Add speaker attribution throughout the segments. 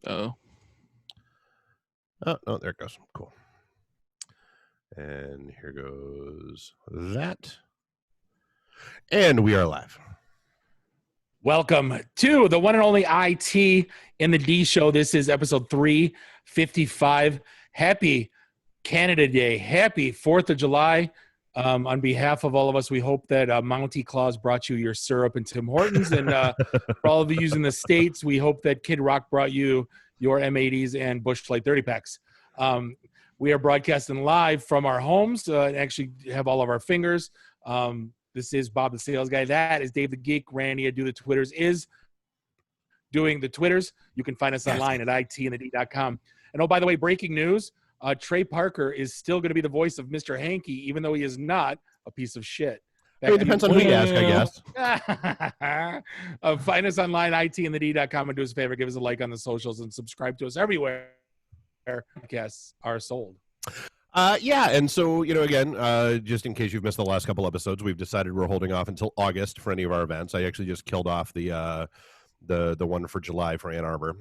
Speaker 1: Oh.
Speaker 2: Oh, no, there it goes. Cool. And here goes that. And we are live.
Speaker 3: Welcome to the one and only IT in the D show. This is episode 355. Happy Canada Day. Happy 4th of July. On behalf of all of us, we hope that Mountie Claus brought you your syrup and Tim Hortons. And for all of you using the States, we hope that Kid Rock brought you your M80s and Busch Light 30 packs. We are broadcasting live from our homes and actually have all of our fingers. This is Bob the Sales Guy. That is Dave the Geek. Randy, I do the Twitters, is doing the Twitters. You can find us online at itandthed.com. And oh, by the way, breaking news, Trey Parker is still going to be the voice of Mr. Hanky, even though he is not a piece of shit.
Speaker 2: It depends on who you ask, I
Speaker 3: guess. Find us online, itandthed.com, and do us a favor, give us a like on the socials and subscribe to us everywhere podcasts are sold.
Speaker 2: Yeah, and so, again, just in case you've missed the last couple episodes, we've decided we're holding off until August for any of our events. I actually just killed off the one for July for Ann Arbor.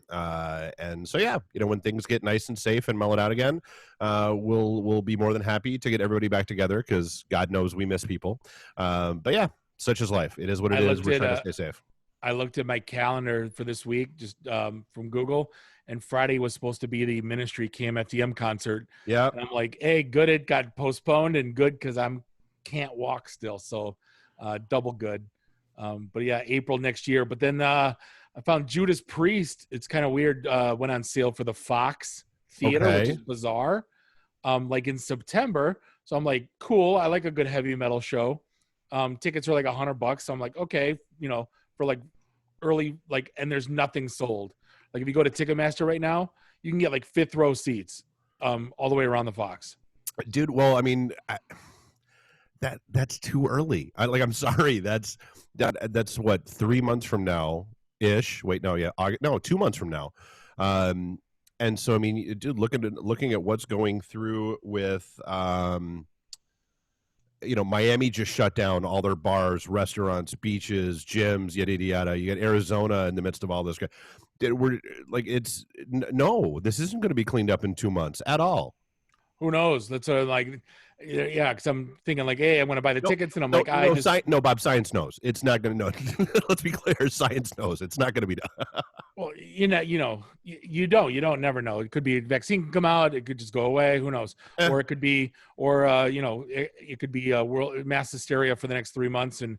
Speaker 2: And so, yeah, when things get nice and safe and mellow out again, we'll be more than happy to get everybody back together because God knows we miss people. But yeah, such is life. It is what it is. We're trying to stay safe.
Speaker 3: I looked at my calendar for this week just from Google, and Friday was supposed to be the Ministry KMFDM concert.
Speaker 2: Yeah.
Speaker 3: And I'm like, hey, good, it got postponed, and good because can't walk still. So double good. But yeah, April next year. But then I found Judas Priest. It's kind of weird. Went on sale for the Fox Theater,
Speaker 2: Okay.
Speaker 3: which is bizarre. Like in September. So I'm like, cool. I like a good heavy metal show. Tickets are like $100. So I'm like, okay, for like early, and there's nothing sold. Like if you go to Ticketmaster right now, you can get like 5th row seats all the way around the Fox.
Speaker 2: Dude, well, I mean, that's too early. I'm sorry. That's what, 3 months from now ish. Wait, no, yeah, August, no, 2 months from now. And so, I mean, dude, looking at what's going through with, Miami just shut down all their bars, restaurants, beaches, gyms, yada, yada, yada. You got Arizona in the midst of all this. We're like, no, this isn't going to be cleaned up in 2 months at all.
Speaker 3: Who knows? That's yeah, because I'm thinking like, hey, I'm going to buy the tickets, and I'm like,
Speaker 2: Bob, science knows it's not going to know. Let's be clear, science knows it's not going to be done.
Speaker 3: Well, you don't never know. It could be a vaccine can come out, it could just go away. Who knows? Or it could be, it could be a world mass hysteria for the next 3 months, and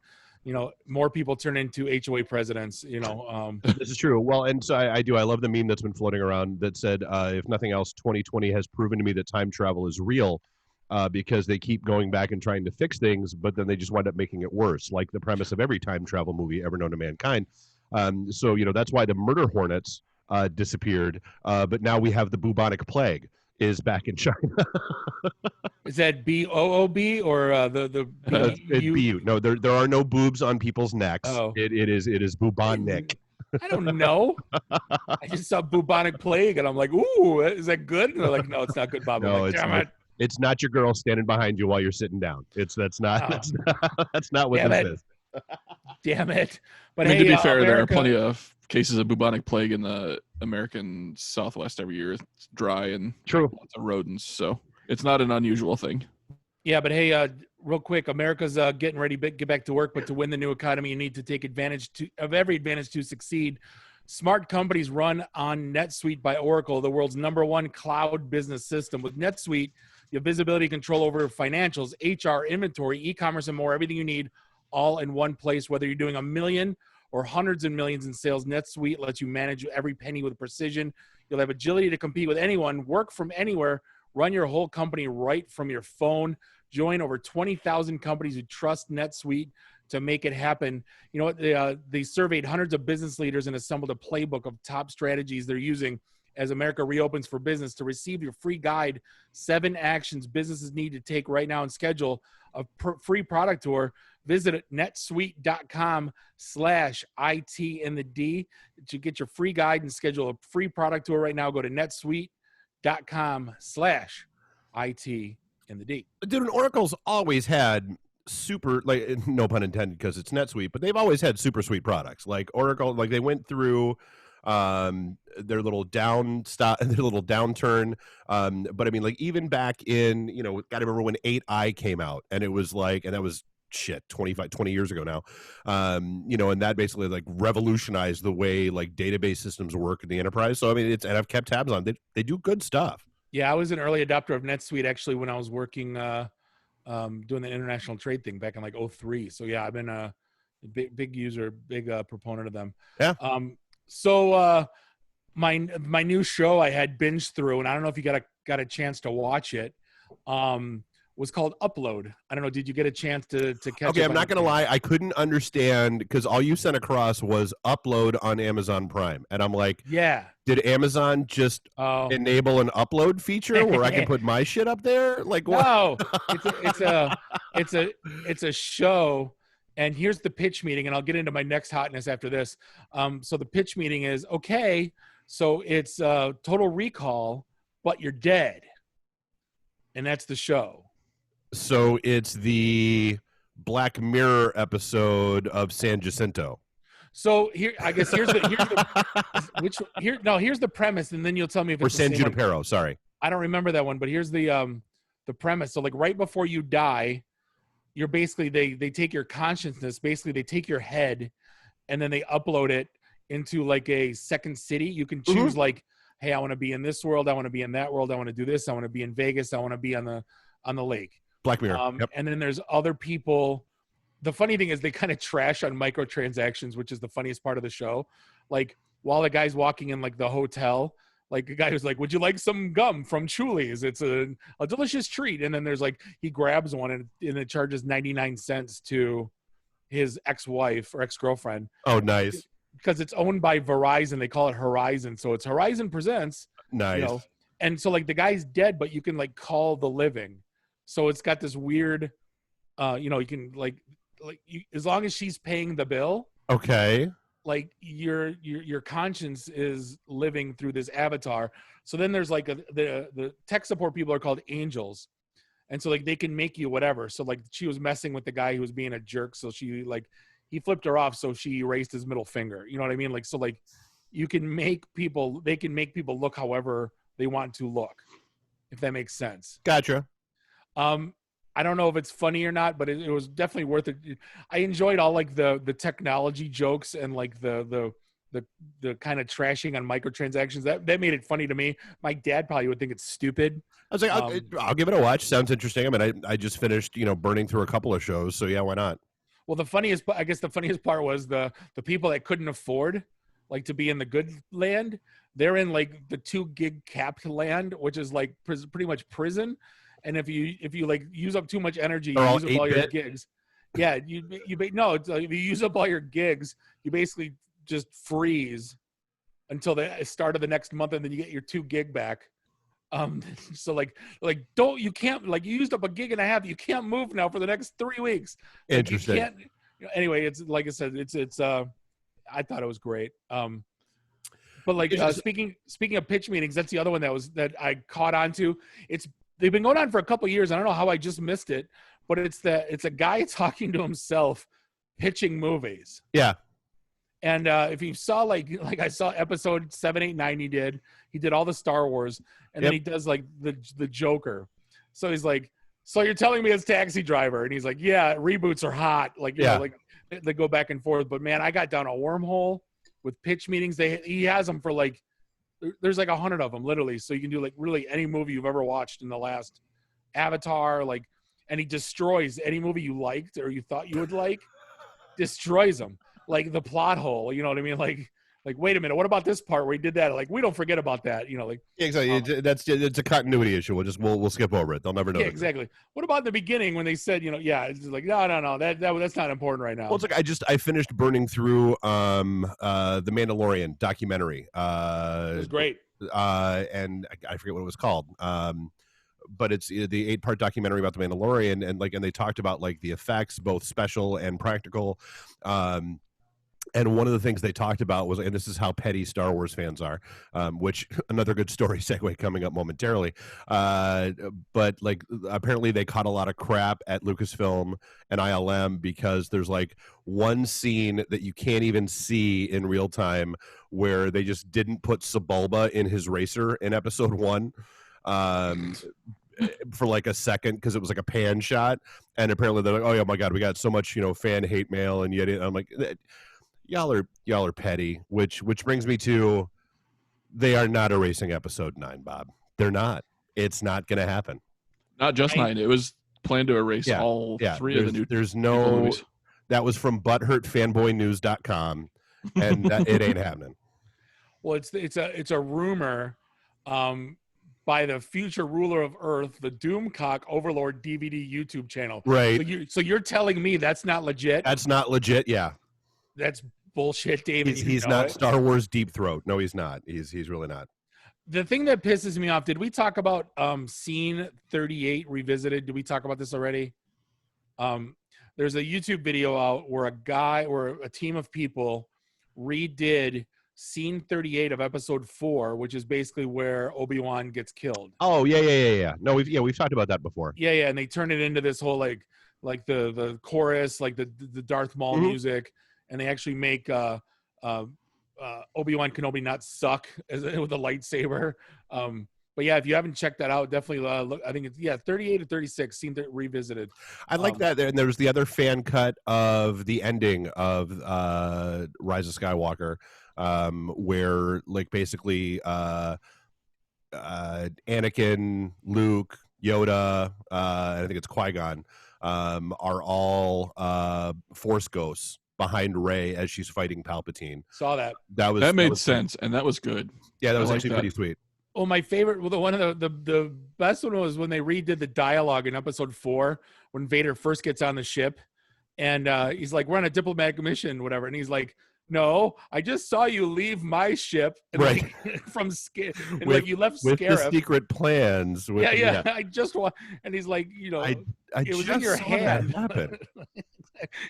Speaker 3: more people turn into HOA presidents.
Speaker 2: This is true. Well, and so I love the meme that's been floating around that said, if nothing else, 2020 has proven to me that time travel is real. Because they keep going back and trying to fix things, but then they just wind up making it worse, like the premise of every time travel movie ever known to mankind. So, that's why the murder hornets disappeared, but now we have the bubonic plague is back in China.
Speaker 3: Is that BOOB or the
Speaker 2: BU? No, there are no boobs on people's necks.
Speaker 3: Oh.
Speaker 2: It is bubonic.
Speaker 3: I don't know. I just saw bubonic plague, and I'm like, ooh, is that good? And they're like, no, it's not good, Bob.
Speaker 2: No,
Speaker 3: like, damn it.
Speaker 2: It's not your girl standing behind you while you're sitting down. That's not what this is.
Speaker 3: Damn it! But
Speaker 1: to be fair, there are plenty of cases of bubonic plague in the American Southwest every year. It's dry and
Speaker 2: true,
Speaker 1: lots of rodents, so it's not an unusual thing.
Speaker 3: Yeah, but hey, real quick, America's getting ready to get back to work, but to win the new economy, you need to take advantage of every advantage to succeed. Smart companies run on NetSuite by Oracle, the world's #1 cloud business system. With NetSuite, you have visibility, control over financials, HR, inventory, e-commerce, and more. Everything you need all in one place. Whether you're doing $1 million or hundreds of millions in sales, NetSuite lets you manage every penny with precision. You'll have agility to compete with anyone, work from anywhere, run your whole company right from your phone. Join over 20,000 companies who trust NetSuite to make it happen. You know what? They surveyed hundreds of business leaders and assembled a playbook of top strategies they're using as America reopens for business. To receive your free guide, 7 actions businesses need to take right now and schedule a free product tour, visit netsuite.com/IT to get your free guide and schedule a free product tour right now. Go to netsuite.com/IT. Dude,
Speaker 2: and Oracle's always had super, no pun intended because it's NetSuite, but they've always had super sweet products. Like Oracle, they went through their little their little downturn. But I mean, like even back in, gotta remember when 8i came out, and it was like, and that was shit 20 years ago now. And that basically like revolutionized the way like database systems work in the enterprise. So I mean, and I've kept tabs on, they do good stuff.
Speaker 3: Yeah, I was an early adopter of NetSuite actually when I was working doing the international trade thing back in like 2003. So yeah, I've been a big user, big proponent of them.
Speaker 2: Yeah.
Speaker 3: So my new show I had binged through, and I don't know if you got a chance to watch it. Was called Upload. I don't know. Did you get a chance to catch?
Speaker 2: Okay, I'm not gonna lie. I couldn't understand because all you sent across was Upload on Amazon Prime, and I'm like,
Speaker 3: yeah.
Speaker 2: Did Amazon just enable an upload feature where I can put my shit up there? Like what?
Speaker 3: No, it's a show. And here's the pitch meeting, and I'll get into my next hotness after this. So the pitch meeting is, okay, so it's Total Recall, but you're dead. And that's the show.
Speaker 2: So it's the Black Mirror episode of San Jacinto.
Speaker 3: So here's the premise, and then you'll tell me if it's
Speaker 2: San Junipero. Sorry,
Speaker 3: I don't remember that one, but here's the premise. So like right before you die, you're basically they take your consciousness, basically they take your head, and then they upload it into like a second city. You can choose like, hey, I want to be in this world, I want to be in that world, I want to do this, I want to be in Vegas, I want to be on the lake.
Speaker 2: Black Mirror. Yep.
Speaker 3: And then there's other people. The funny thing is they kind of trash on microtransactions, which is the funniest part of the show. Like while the guy's walking in like the hotel, like a guy who's like, would you like some gum from Chuli's? It's a delicious treat. And then there's like, he grabs one and it charges 99 cents to his ex-wife or ex-girlfriend.
Speaker 2: Oh, nice.
Speaker 3: Because it's owned by Verizon. They call it Horizon. So it's Horizon Presents.
Speaker 2: Nice.
Speaker 3: And so like the guy's dead, but you can like call the living. So it's got this weird, you can as long as she's paying the bill.
Speaker 2: Okay.
Speaker 3: Like your conscience is living through this avatar. So then there's like the tech support people are called angels. And so like they can make you whatever. So like she was messing with the guy who was being a jerk. So she like, he flipped her off. So she erased his middle finger. You know what I mean? Like, so like they can make people look however they want to look, if that makes sense.
Speaker 2: Gotcha.
Speaker 3: I don't know if it's funny or not, but it was definitely worth it. I enjoyed all like the technology jokes and like the kind of trashing on microtransactions. That made it funny to me. My dad probably would think it's stupid.
Speaker 2: I was like, I'll give it a watch. Sounds interesting. I mean, I just finished, burning through a couple of shows. So yeah, why not?
Speaker 3: Well, the funniest part was the people that couldn't afford like to be in the good land. They're in like the 2 gig capped land, which is like pretty much prison. And if you like use up too much energy, you use up all your gigs. Yeah, you use up all your gigs, you basically just freeze until the start of the next month, and then you get your 2 gig back. So you can't, like, you used up a gig and a half, you can't move now for the next 3 weeks. Like,
Speaker 2: interesting.
Speaker 3: Anyway, it's like I said, it's I thought it was great. But like speaking of pitch meetings, that's the other one that I caught on to. They've been going on for a couple of years. I don't know how I just missed it, but it's a guy talking to himself pitching movies.
Speaker 2: Yeah.
Speaker 3: And if you saw like I saw episode 7, 8, 9, he did all the Star Wars, and then he does like the Joker. So he's like, so you're telling me it's Taxi Driver? And he's like, yeah, reboots are hot. Like, you know, like they go back and forth. But man, I got down a wormhole with pitch meetings. He has them for like, there's like 100 of them literally. So you can do like really any movie you've ever watched in the last Avatar, like, and he destroys any movie you liked or you thought you would like, destroys them. Like the plot hole, you know what I mean? Like, wait a minute, what about this part where he did that? Like, we don't forget about that, you know, like.
Speaker 2: Yeah, exactly. It's a continuity issue. We'll skip over it. They'll never know.
Speaker 3: Yeah, exactly. What about in the beginning when they said, it's like, no, that's not important right now.
Speaker 2: Well, it's like I finished burning through the Mandalorian documentary. It
Speaker 3: was great.
Speaker 2: And I forget what it was called. But it's the 8-part documentary about the Mandalorian, and they talked about like the effects, both special and practical. And one of the things they talked about was, and this is how petty Star Wars fans are, which another good story segue coming up momentarily. But like, apparently they caught a lot of crap at Lucasfilm and ILM because there's like one scene that you can't even see in real time where they just didn't put Sebulba in his racer in episode 1. For like a second because it was like a pan shot, and apparently they're like, oh yeah, my god, we got so much fan hate mail, and yet I'm like, y'all are petty, which brings me to, they are not erasing episode 9, Bob. They're not. It's not going to happen.
Speaker 1: Not just 9. It was planned to erase all 3 of the new.
Speaker 2: There's no.
Speaker 1: movies.
Speaker 2: That was from butthurtfanboynews.com, and it ain't happening.
Speaker 3: Well, it's a rumor by the future ruler of Earth, the Doomcock Overlord DVD YouTube channel.
Speaker 2: Right.
Speaker 3: So you're telling me that's not legit?
Speaker 2: That's not legit. Yeah.
Speaker 3: That's bullshit, David.
Speaker 2: He's not Star Wars Deep Throat. No, he's not. He's really not.
Speaker 3: The thing that pisses me off, did we talk about Scene 38 Revisited? Did we talk about this already? There's a YouTube video out where a team of people redid Scene 38 of episode 4, which is basically where Obi-Wan gets killed.
Speaker 2: Oh, yeah. No, we've talked about that before.
Speaker 3: Yeah, and they turn it into this whole like the chorus, like the Darth Maul music. And they actually make Obi-Wan Kenobi not suck with a lightsaber. But yeah, if you haven't checked that out, definitely look. I think it's 38 to 36 seemed revisited.
Speaker 2: I like that. And there was the other fan cut of the ending of Rise of Skywalker, where like basically Anakin, Luke, Yoda, I think it's Qui-Gon, are all Force ghosts behind Rey as she's fighting Palpatine.
Speaker 3: Saw that.
Speaker 1: That made sense, and that was good.
Speaker 2: Yeah, that was actually pretty sweet.
Speaker 3: Well, my favorite, one of the best one was when they redid the dialogue in episode 4 when Vader first gets on the ship, and he's like, "We're on a diplomatic mission, whatever," and he's like, "No, I just saw you leave my ship, and
Speaker 2: right?
Speaker 3: And like you left
Speaker 2: with
Speaker 3: Scarif.
Speaker 2: The secret plans."
Speaker 3: Yeah. I just want, and he's like,
Speaker 2: I
Speaker 3: it was in your hand.
Speaker 2: That happen.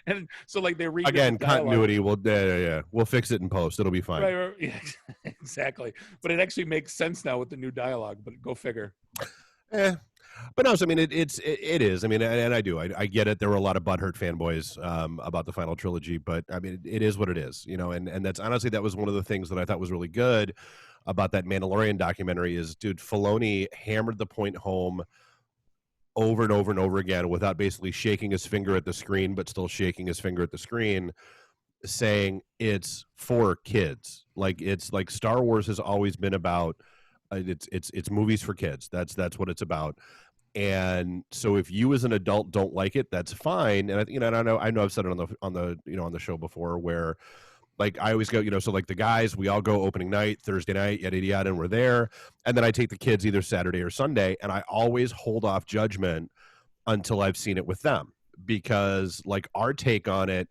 Speaker 3: And so like they redid
Speaker 2: again
Speaker 3: the
Speaker 2: continuity. We'll fix it in post. It'll be fine.
Speaker 3: Right, yeah, exactly. But it actually makes sense now with the new dialogue. But go figure.
Speaker 2: But no, so I mean, it is. I mean, and I do. I get it. There were a lot of butthurt fanboys about the final trilogy, but I mean, it is what it is, and that's honestly, that was one of the things that I thought was really good about that Mandalorian documentary is, dude, Filoni hammered the point home over and over and over again without basically shaking his finger at the screen, but still shaking his finger at the screen, saying it's for kids. Like, it's like Star Wars has always been about, it's movies for kids. That's what it's about. And so if you as an adult don't like it, that's fine. And I know I've said it on the show before, where like I always go, so like the guys, we all go opening night, Thursday night, yada yada, and we're there. And then I take the kids either Saturday or Sunday, and I always hold off judgment until I've seen it with them, because like our take on it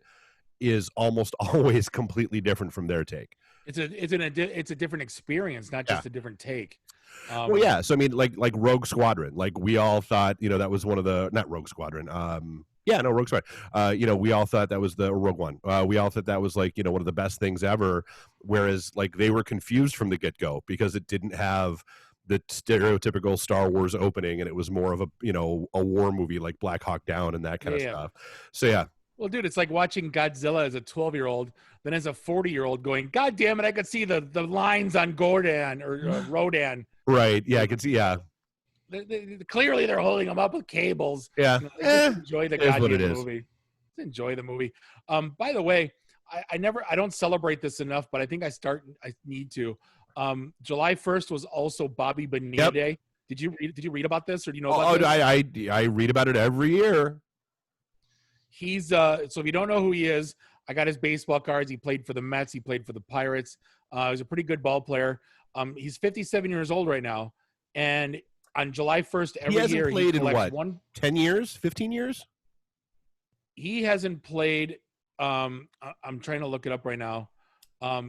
Speaker 2: is almost always completely different from their take.
Speaker 3: It's a different experience, not just a different take.
Speaker 2: Well, yeah. So I mean, like Rogue Squadron, like we all thought, that was one of the, not Rogue Squadron. Rogue Squadron. We all thought that was the Rogue One. We all thought that was like, one of the best things ever. Whereas like they were confused from the get go because it didn't have the stereotypical Star Wars opening, and it was more of a war movie like Black Hawk Down and that kind of stuff. So yeah.
Speaker 3: Well, dude, it's like watching Godzilla as a 12-year-old, then as a 40-year-old going, God damn it, I could see the lines on Gordon or Rodan.
Speaker 2: Right. Yeah, I can see. Yeah.
Speaker 3: Clearly, they're holding them up with cables.
Speaker 2: Yeah.
Speaker 3: Just enjoy the goddamn movie. Just enjoy the movie. By the way, I don't celebrate this enough, but I think I need to. July 1st was also Bobby Bonilla Day. Did you read about this, or do you know about this?
Speaker 2: I read about it every year.
Speaker 3: He's so if you don't know who he is, I got his baseball cards. He played for the Mets. He played for the Pirates. He's a pretty good ball player. He's 57 years old right now, and on July 1st every year
Speaker 2: he
Speaker 3: collects
Speaker 2: in 10 years, 15 years.
Speaker 3: He hasn't played. I'm trying to look it up right now. I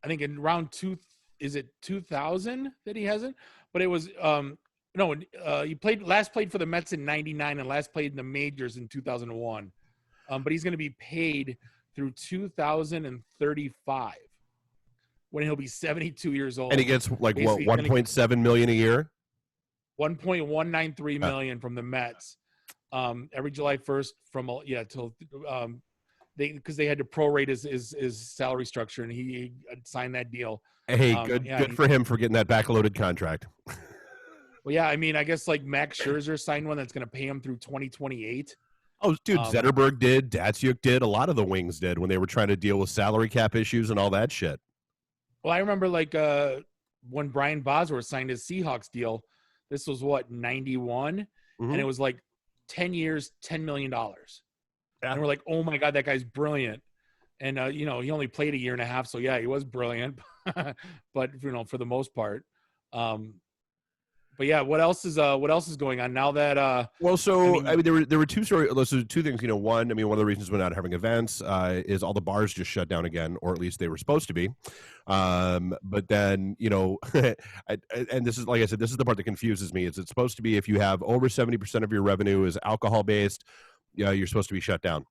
Speaker 3: think in round 2000 that he hasn't, but it was he played for the Mets in '99 and last played in the majors in 2001. But he's going to be paid through 2035, when he'll be 72 years old.
Speaker 2: And he gets like
Speaker 3: Basically,
Speaker 2: what, 1.7 million a year?
Speaker 3: 1.193 million from the Mets. Every July 1st till because they had to prorate his salary structure, and he signed that deal.
Speaker 2: Hey, good for him for getting that backloaded contract.
Speaker 3: Well, yeah, I mean, I guess like Max Scherzer signed one that's going to pay him through 2028.
Speaker 2: Oh, dude, Zetterberg did, Datsuk did, a lot of the Wings did when they were trying to deal with salary cap issues and all that shit.
Speaker 3: Well, I remember like when Brian Bosworth signed his Seahawks deal. This was what, 91, and it was like 10 years, $10 million. Yeah. And we're like, oh my God, that guy's brilliant. And he only played a year and a half, so yeah, he was brilliant, but for the most part. But yeah, what else is going on now that
Speaker 2: there were two things. One, one of the reasons we're not having events is all the bars just shut down again, or at least they were supposed to be. But then and this is, like I said, this is the part that confuses me. Is it's supposed to be if you have over 70% of your revenue is alcohol based, you're supposed to be shut down.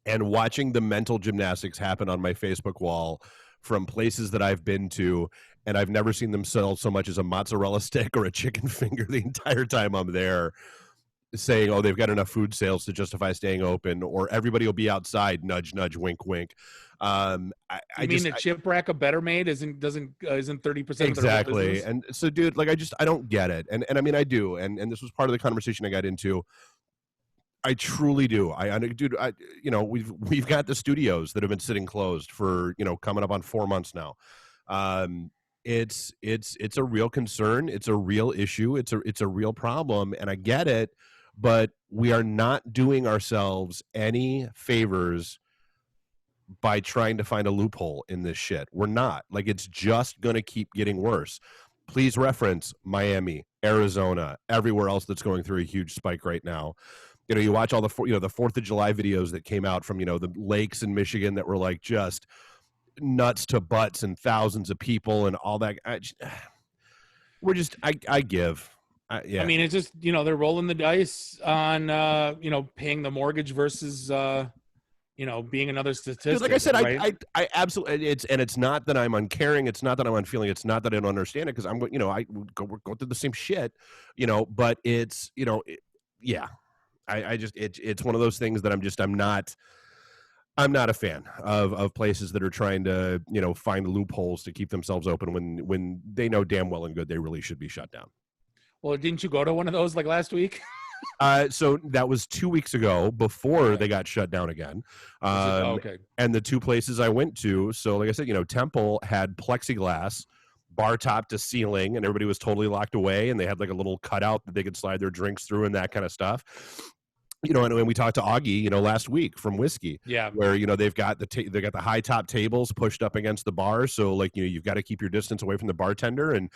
Speaker 2: And watching the mental gymnastics happen on my Facebook wall from places that I've been to, and I've never seen them sell so much as a mozzarella stick or a chicken finger the entire time I'm there, saying, oh, they've got enough food sales to justify staying open, or everybody will be outside, nudge, nudge, wink, wink.
Speaker 3: The chip rack of Better Made isn't 30%
Speaker 2: exactly. And so, dude, like, I don't get it. And I mean, I do. And this was part of the conversation I got into. I truly do. We've got the studios that have been sitting closed for, coming up on 4 months now. It's a real concern. It's a real issue. It's a real problem, and I get it, but we are not doing ourselves any favors by trying to find a loophole in this shit. We're not. Like, it's just going to keep getting worse. Please reference Miami, Arizona, everywhere else that's going through a huge spike right now. You watch all the 4th of July videos that came out from, the lakes in Michigan that were like just nuts to butts and thousands of people and all that. I give. Yeah.
Speaker 3: I mean, it's just, they're rolling the dice on, paying the mortgage versus, being another statistic.
Speaker 2: Dude, like I said,
Speaker 3: right?
Speaker 2: I absolutely, it's not that I'm uncaring. It's not that I'm unfeeling. It's not that I don't understand it. Cause we're going through the same shit, but it's, yeah. It's one of those things that I'm not a fan of places that are trying to, find loopholes to keep themselves open when they know damn well and good they really should be shut down.
Speaker 3: Well, didn't you go to one of those like last week?
Speaker 2: So that was 2 weeks ago before they got shut down again.
Speaker 3: Okay.
Speaker 2: And the two places I went to, so like I said, Temple had plexiglass, bar top to ceiling, and everybody was totally locked away, and they had like a little cutout that they could slide their drinks through and that kind of stuff. And when we talked to Augie, last week from Whiskey, where they've got the high top tables pushed up against the bar, so like you've got to keep your distance away from the bartender, and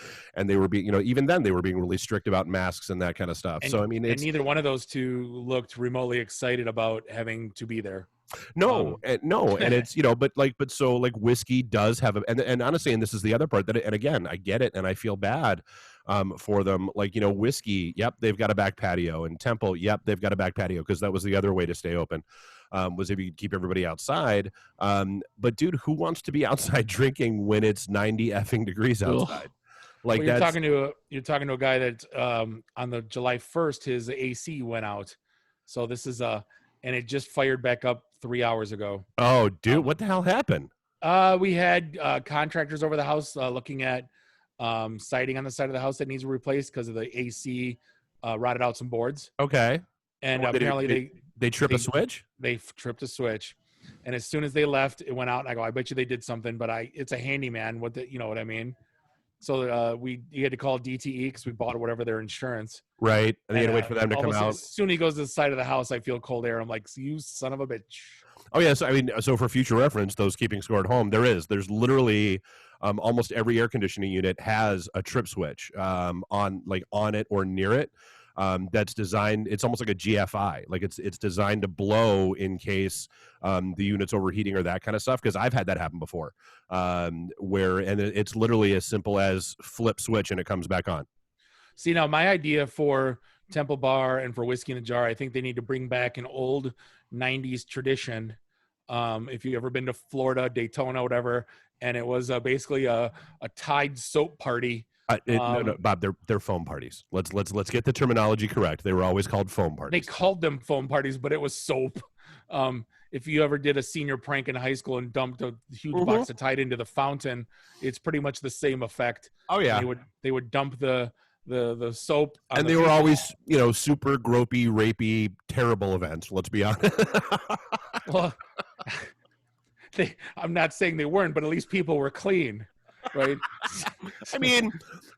Speaker 2: they were being even then they were being really strict about masks and that kind of stuff.
Speaker 3: And,
Speaker 2: so I mean,
Speaker 3: and neither one of those two looked remotely excited about having to be there.
Speaker 2: No, and it's but so Whiskey does have and honestly, and this is the other part and again I get it and I feel bad for them. Whiskey, yep, they've got a back patio, and Temple, yep, they've got a back patio because that was the other way to stay open, was if you could keep everybody outside. But dude, who wants to be outside drinking when it's 90 effing degrees outside?
Speaker 3: Like, you're talking to a guy that on the July 1st his AC went out, so this is and it just fired back up 3 hours ago.
Speaker 2: Oh, dude, what the hell happened?
Speaker 3: We had contractors over the house looking at siding on the side of the house that needs replaced because of the AC rotted out some boards.
Speaker 2: Okay.
Speaker 3: And apparently
Speaker 2: they tripped a switch?
Speaker 3: They tripped a switch. And as soon as they left, it went out. And I go, I bet you they did something, but it's a handyman. You know what I mean? So you had to call DTE because we bought whatever their insurance.
Speaker 2: Right. And you had to wait for them to come out.
Speaker 3: As soon as he goes to the side of the house, I feel cold air. I'm like, you son of a bitch.
Speaker 2: Oh, yeah. So for future reference, those keeping score at home, there's literally almost every air conditioning unit has a trip switch on it or near it. That's designed, it's almost like a GFI. Like it's designed to blow in case the unit's overheating or that kind of stuff. Because I've had that happen before, and it's literally as simple as flip switch and it comes back on.
Speaker 3: See, now my idea for Temple Bar and for Whiskey in a Jar, I think they need to bring back an old 90s tradition If you ever been to Florida, Daytona, whatever, and it was basically a Tide soap party.
Speaker 2: No, Bob, they're foam parties. Let's get the terminology correct. They were always called foam
Speaker 3: They
Speaker 2: parties.
Speaker 3: called them foam parties, but it was soap. If you ever did a senior prank in high school and dumped a huge box of Tide into the fountain, it's pretty much the same effect.
Speaker 2: Oh yeah,
Speaker 3: And they would dump the soap on
Speaker 2: and
Speaker 3: the
Speaker 2: they were
Speaker 3: people.
Speaker 2: always, you know, super gropey, rapey, terrible events. Let's be honest.
Speaker 3: Well, I'm not saying they weren't, but at least people were clean, right?
Speaker 2: I mean,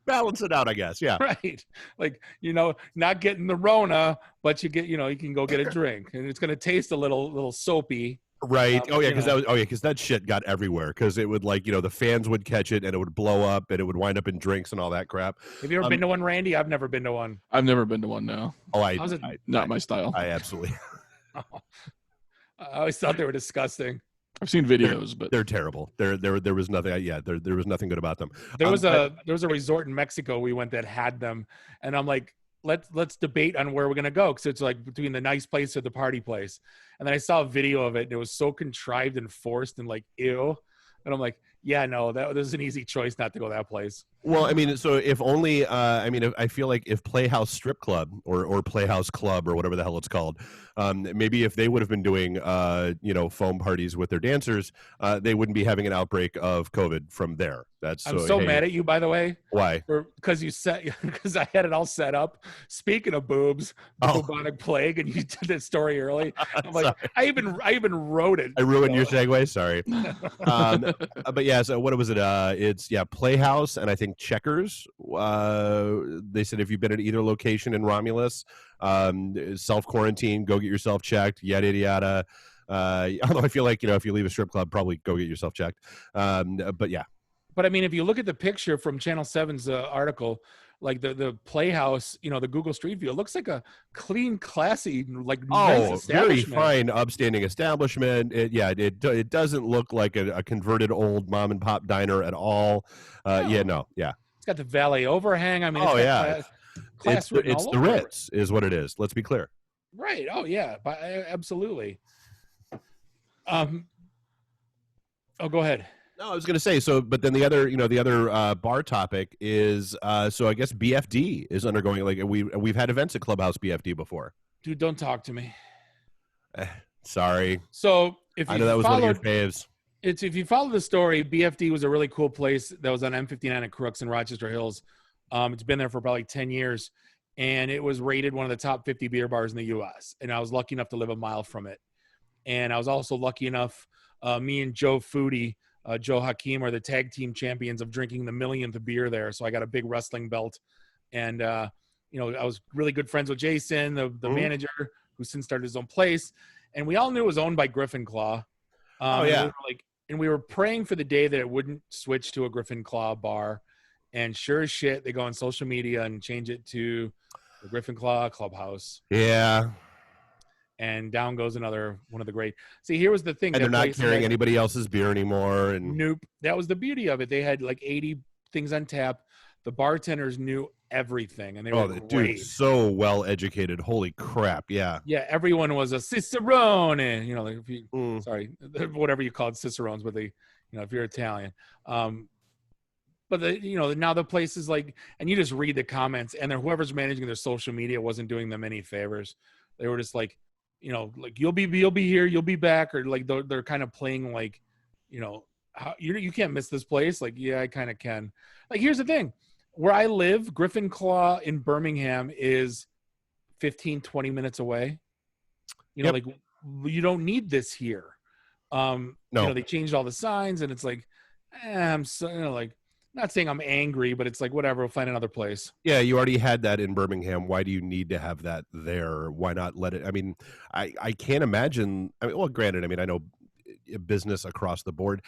Speaker 2: balance it out, I guess. Yeah.
Speaker 3: Right. Like, you know, not getting the Rona, but you get, you know, you can go get a drink, and it's going to taste a little soapy.
Speaker 2: Right. Oh yeah,
Speaker 3: you know.
Speaker 2: because that shit got everywhere. Because it would, like, you know, the fans would catch it and it would blow up and it would wind up in drinks and all that crap.
Speaker 3: Have you ever been to one, Randy? I've never been to one.
Speaker 1: I've never been to one. No.
Speaker 2: Oh,
Speaker 1: Not my style.
Speaker 2: I absolutely.
Speaker 3: I always thought they were disgusting.
Speaker 1: I've seen videos, but
Speaker 2: They're terrible. There was nothing. Yeah, there was nothing good about them.
Speaker 3: There was a resort in Mexico we went that had them, and I'm like, let's debate on where we're gonna go, because it's like between the nice place or the party place. And then I saw a video of it, and it was so contrived and forced and like ew, and I'm like, yeah, no, that was an easy choice not to go that place.
Speaker 2: Well, I mean, so if only, I mean, I feel like if Playhouse Strip Club or Playhouse Club or whatever the hell it's called, maybe if they would have been doing, you know, foam parties with their dancers, they wouldn't be having an outbreak of COVID from there.
Speaker 3: I'm so mad at you, by the way.
Speaker 2: Why?
Speaker 3: Because I had it all set up. Speaking of boobs, the bubonic plague, and you did that story early. I'm like, I even wrote it.
Speaker 2: I ruined your segue. Sorry. But yeah, so what was it? It's Playhouse and I think Checkers. They said if you've been at either location in Romulus, self quarantine, go get yourself checked. Yada yada yada. Although I feel like, you know, if you leave a strip club, probably go get yourself checked. But yeah.
Speaker 3: But I mean, if you look at the picture from Channel 7's article, like the Playhouse, you know, the Google Street View, it looks like a clean, classy, like nice
Speaker 2: very fine, upstanding establishment. It doesn't look like a converted old mom and pop diner at all.
Speaker 3: It's got the valet overhang. I mean,
Speaker 2: it's the Ritz is what it is. Let's be clear.
Speaker 3: Right. Oh yeah, absolutely. Go ahead.
Speaker 2: No, I was going to say, so, but then the other bar topic is, so I guess BFD is undergoing, like, we've had events at Clubhouse BFD before.
Speaker 3: Dude, don't talk to me.
Speaker 2: Sorry.
Speaker 3: So if
Speaker 2: I know that was one of your faves.
Speaker 3: If you follow the story, BFD was a really cool place that was on M59 at Crooks in Rochester Hills. It's been there for probably 10 years, and it was rated one of the top 50 beer bars in the U.S., and I was lucky enough to live a mile from it. And I was also lucky enough, me and Joe Foodie, Joe Hakeem are the tag team champions of drinking the millionth beer there. So I got a big wrestling belt. And, you know, I was really good friends with Jason, the manager, who since started his own place. And we all knew it was owned by Griffin Claw. And we were praying for the day that it wouldn't switch to a Griffin Claw bar. And sure as shit, they go on social media and change it to the Griffin Claw Clubhouse.
Speaker 2: Yeah.
Speaker 3: And down goes another one of the great. See, here was the thing.
Speaker 2: And they're not carrying anybody else's beer anymore. And
Speaker 3: nope. That was the beauty of it. They had like 80 things on tap. The bartenders knew everything, and they were great.
Speaker 2: Dude, so well educated. Holy crap! Yeah.
Speaker 3: Yeah, everyone was a cicerone, and you know, like if you, sorry, whatever you call it, cicerones, but they, you know, if you're Italian. But now the place is like, and you just read the comments, and whoever's managing their social media wasn't doing them any favors. They were just like, you know, like you'll be here, you'll be back, or like they're kind of playing like, you know, how you can't miss this place. Like, yeah, I kind of can. Like, here's the thing, where I live, Griffin Claw in Birmingham is 15-20 minutes away. You know, like you don't need this here. No. You know, they changed all the signs, and it's like, I'm so, you know, like, not saying I'm angry, but it's like, whatever, we'll find another place.
Speaker 2: Yeah, you already had that in Birmingham. Why do you need to have that there? Why not let it? I mean, I can't imagine. I mean, well, granted, I mean, I know business across the board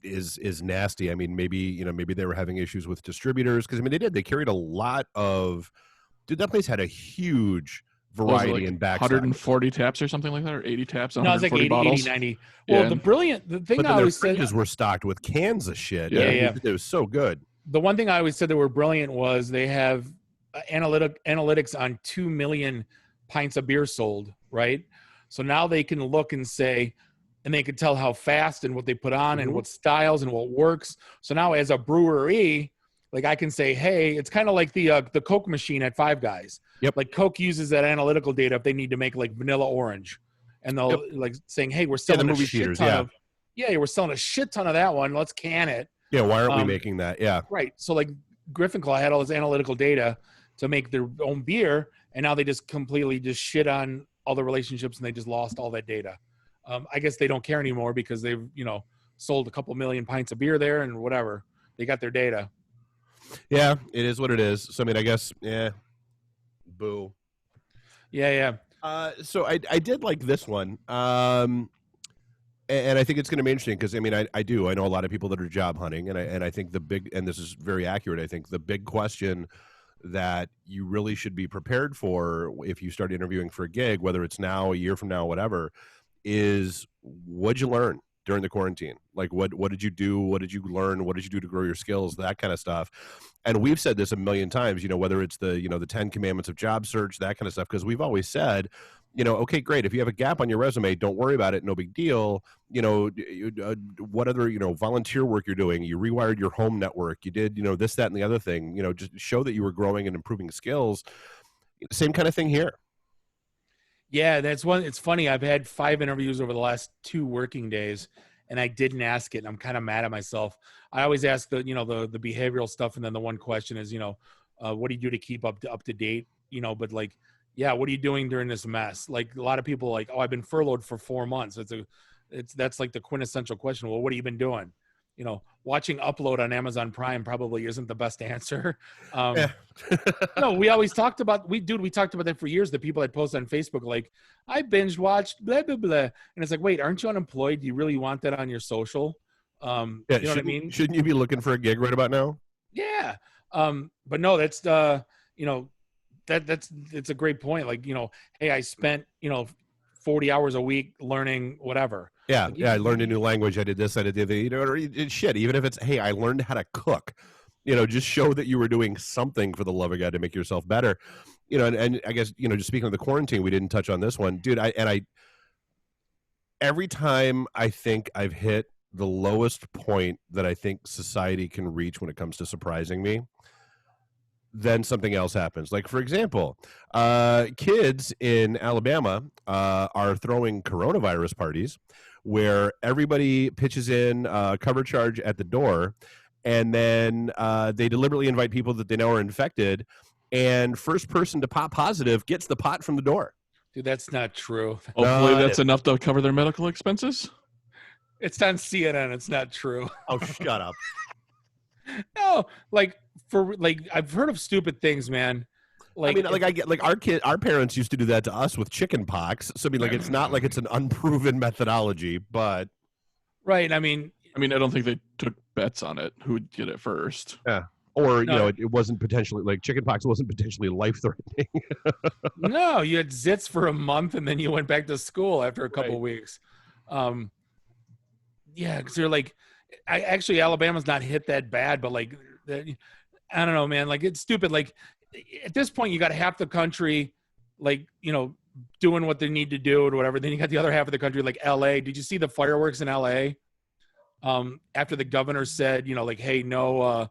Speaker 2: is nasty. I mean, maybe they were having issues with distributors, because I mean, they carried a lot of. Dude, that place had a huge variety in back.
Speaker 1: 140 taps or something like that, or 80 taps on 140
Speaker 3: like 80, 90. Well,
Speaker 1: yeah.
Speaker 3: The thing I always said,
Speaker 2: fridges were stocked with cans of shit.
Speaker 3: Yeah.
Speaker 2: It was so good.
Speaker 3: The one thing I always said that were brilliant was they have analytics on 2 million pints of beer sold, right? So now they can look and say, and they could tell how fast and what they put on and what styles and what works. So now as a brewery, like I can say, hey, it's kind of like the Coke machine at Five Guys.
Speaker 2: Yep.
Speaker 3: Like Coke uses that analytical data if they need to make like vanilla orange, and they'll like saying, hey, we're selling
Speaker 2: the
Speaker 3: a
Speaker 2: movie
Speaker 3: shit
Speaker 2: theaters,
Speaker 3: ton of we're selling a shit ton of that one. Let's can it.
Speaker 2: Yeah, why aren't we making that? Yeah.
Speaker 3: Right. So like Griffin Claw had all this analytical data to make their own beer, and now they just completely just shit on all the relationships and they just lost all that data. I guess they don't care anymore because they've, sold a couple million pints of beer there and whatever. They got their data.
Speaker 2: Yeah, it is what it is. So, I mean, I guess, boo.
Speaker 3: Yeah.
Speaker 2: So I did like this one. And I think it's going to be interesting because, I mean, I know a lot of people that are job hunting, and I think and this is very accurate, I think the big question that you really should be prepared for if you start interviewing for a gig, whether it's now, a year from now, whatever, is what'd you learn during the quarantine? Like, what did you do? What did you learn? What did you do to grow your skills? That kind of stuff. And we've said this a million times, whether it's the 10 commandments of job search, that kind of stuff, because we've always said, okay, great. If you have a gap on your resume, don't worry about it. No big deal. What other, volunteer work you're doing? You rewired your home network. You did, this, that, and the other thing, just show that you were growing and improving skills. Same kind of thing here.
Speaker 3: Yeah, that's one. It's funny. I've had 5 interviews over the last 2 working days, and I didn't ask it. And I'm kind of mad at myself. I always ask the behavioral stuff, and then the one question is, what do you do to keep up to date? But like, yeah, what are you doing during this mess? Like a lot of people, like, oh, I've been furloughed for 4 months. That's like the quintessential question. Well, what have you been doing? Watching Upload on Amazon Prime probably isn't the best answer. No, we always talked about, we talked about that for years. The people that post on Facebook, like, I binge watched blah, blah, blah. And it's like, wait, aren't you unemployed? Do you really want that on your social? You know what I mean?
Speaker 2: Shouldn't you be looking for a gig right about now?
Speaker 3: Yeah. But no, that's, it's a great point. Like, hey, I spent, 40 hours a week learning whatever.
Speaker 2: Yeah,
Speaker 3: like,
Speaker 2: I learned a new language. I did this, I did the other, or shit, even if it's, hey, I learned how to cook, just show that you were doing something for the love of God to make yourself better. And I guess, just speaking of the quarantine, we didn't touch on this one. Dude, every time I think I've hit the lowest point that I think society can reach when it comes to surprising me, then something else happens. Like, for example, kids in Alabama are throwing coronavirus parties where everybody pitches in a cover charge at the door, and then they deliberately invite people that they know are infected, and first person to pop positive gets the pot from the door.
Speaker 3: Dude, that's not true.
Speaker 1: Hopefully that's enough to cover their medical expenses.
Speaker 3: It's on CNN. It's not true.
Speaker 2: Oh, shut up.
Speaker 3: No, I've heard of stupid things, man.
Speaker 2: Like, I mean, I get, like, our parents used to do that to us with chicken pox. So I mean, like, it's not like it's an unproven methodology, but
Speaker 3: right. I mean,
Speaker 1: I don't think they took bets on it. Who would get it first?
Speaker 2: Yeah. Or, it wasn't potentially, like, chicken pox wasn't potentially life-threatening.
Speaker 3: No, you had zits for a month, and then you went back to school after a couple weeks. Yeah, because you're like, Alabama's not hit that bad, but like, I don't know, man. Like, it's stupid. Like, at this point, you got half the country, like, doing what they need to do or whatever. Then you got the other half of the country, like LA. Did you see the fireworks in LA? After the governor said, like, hey, no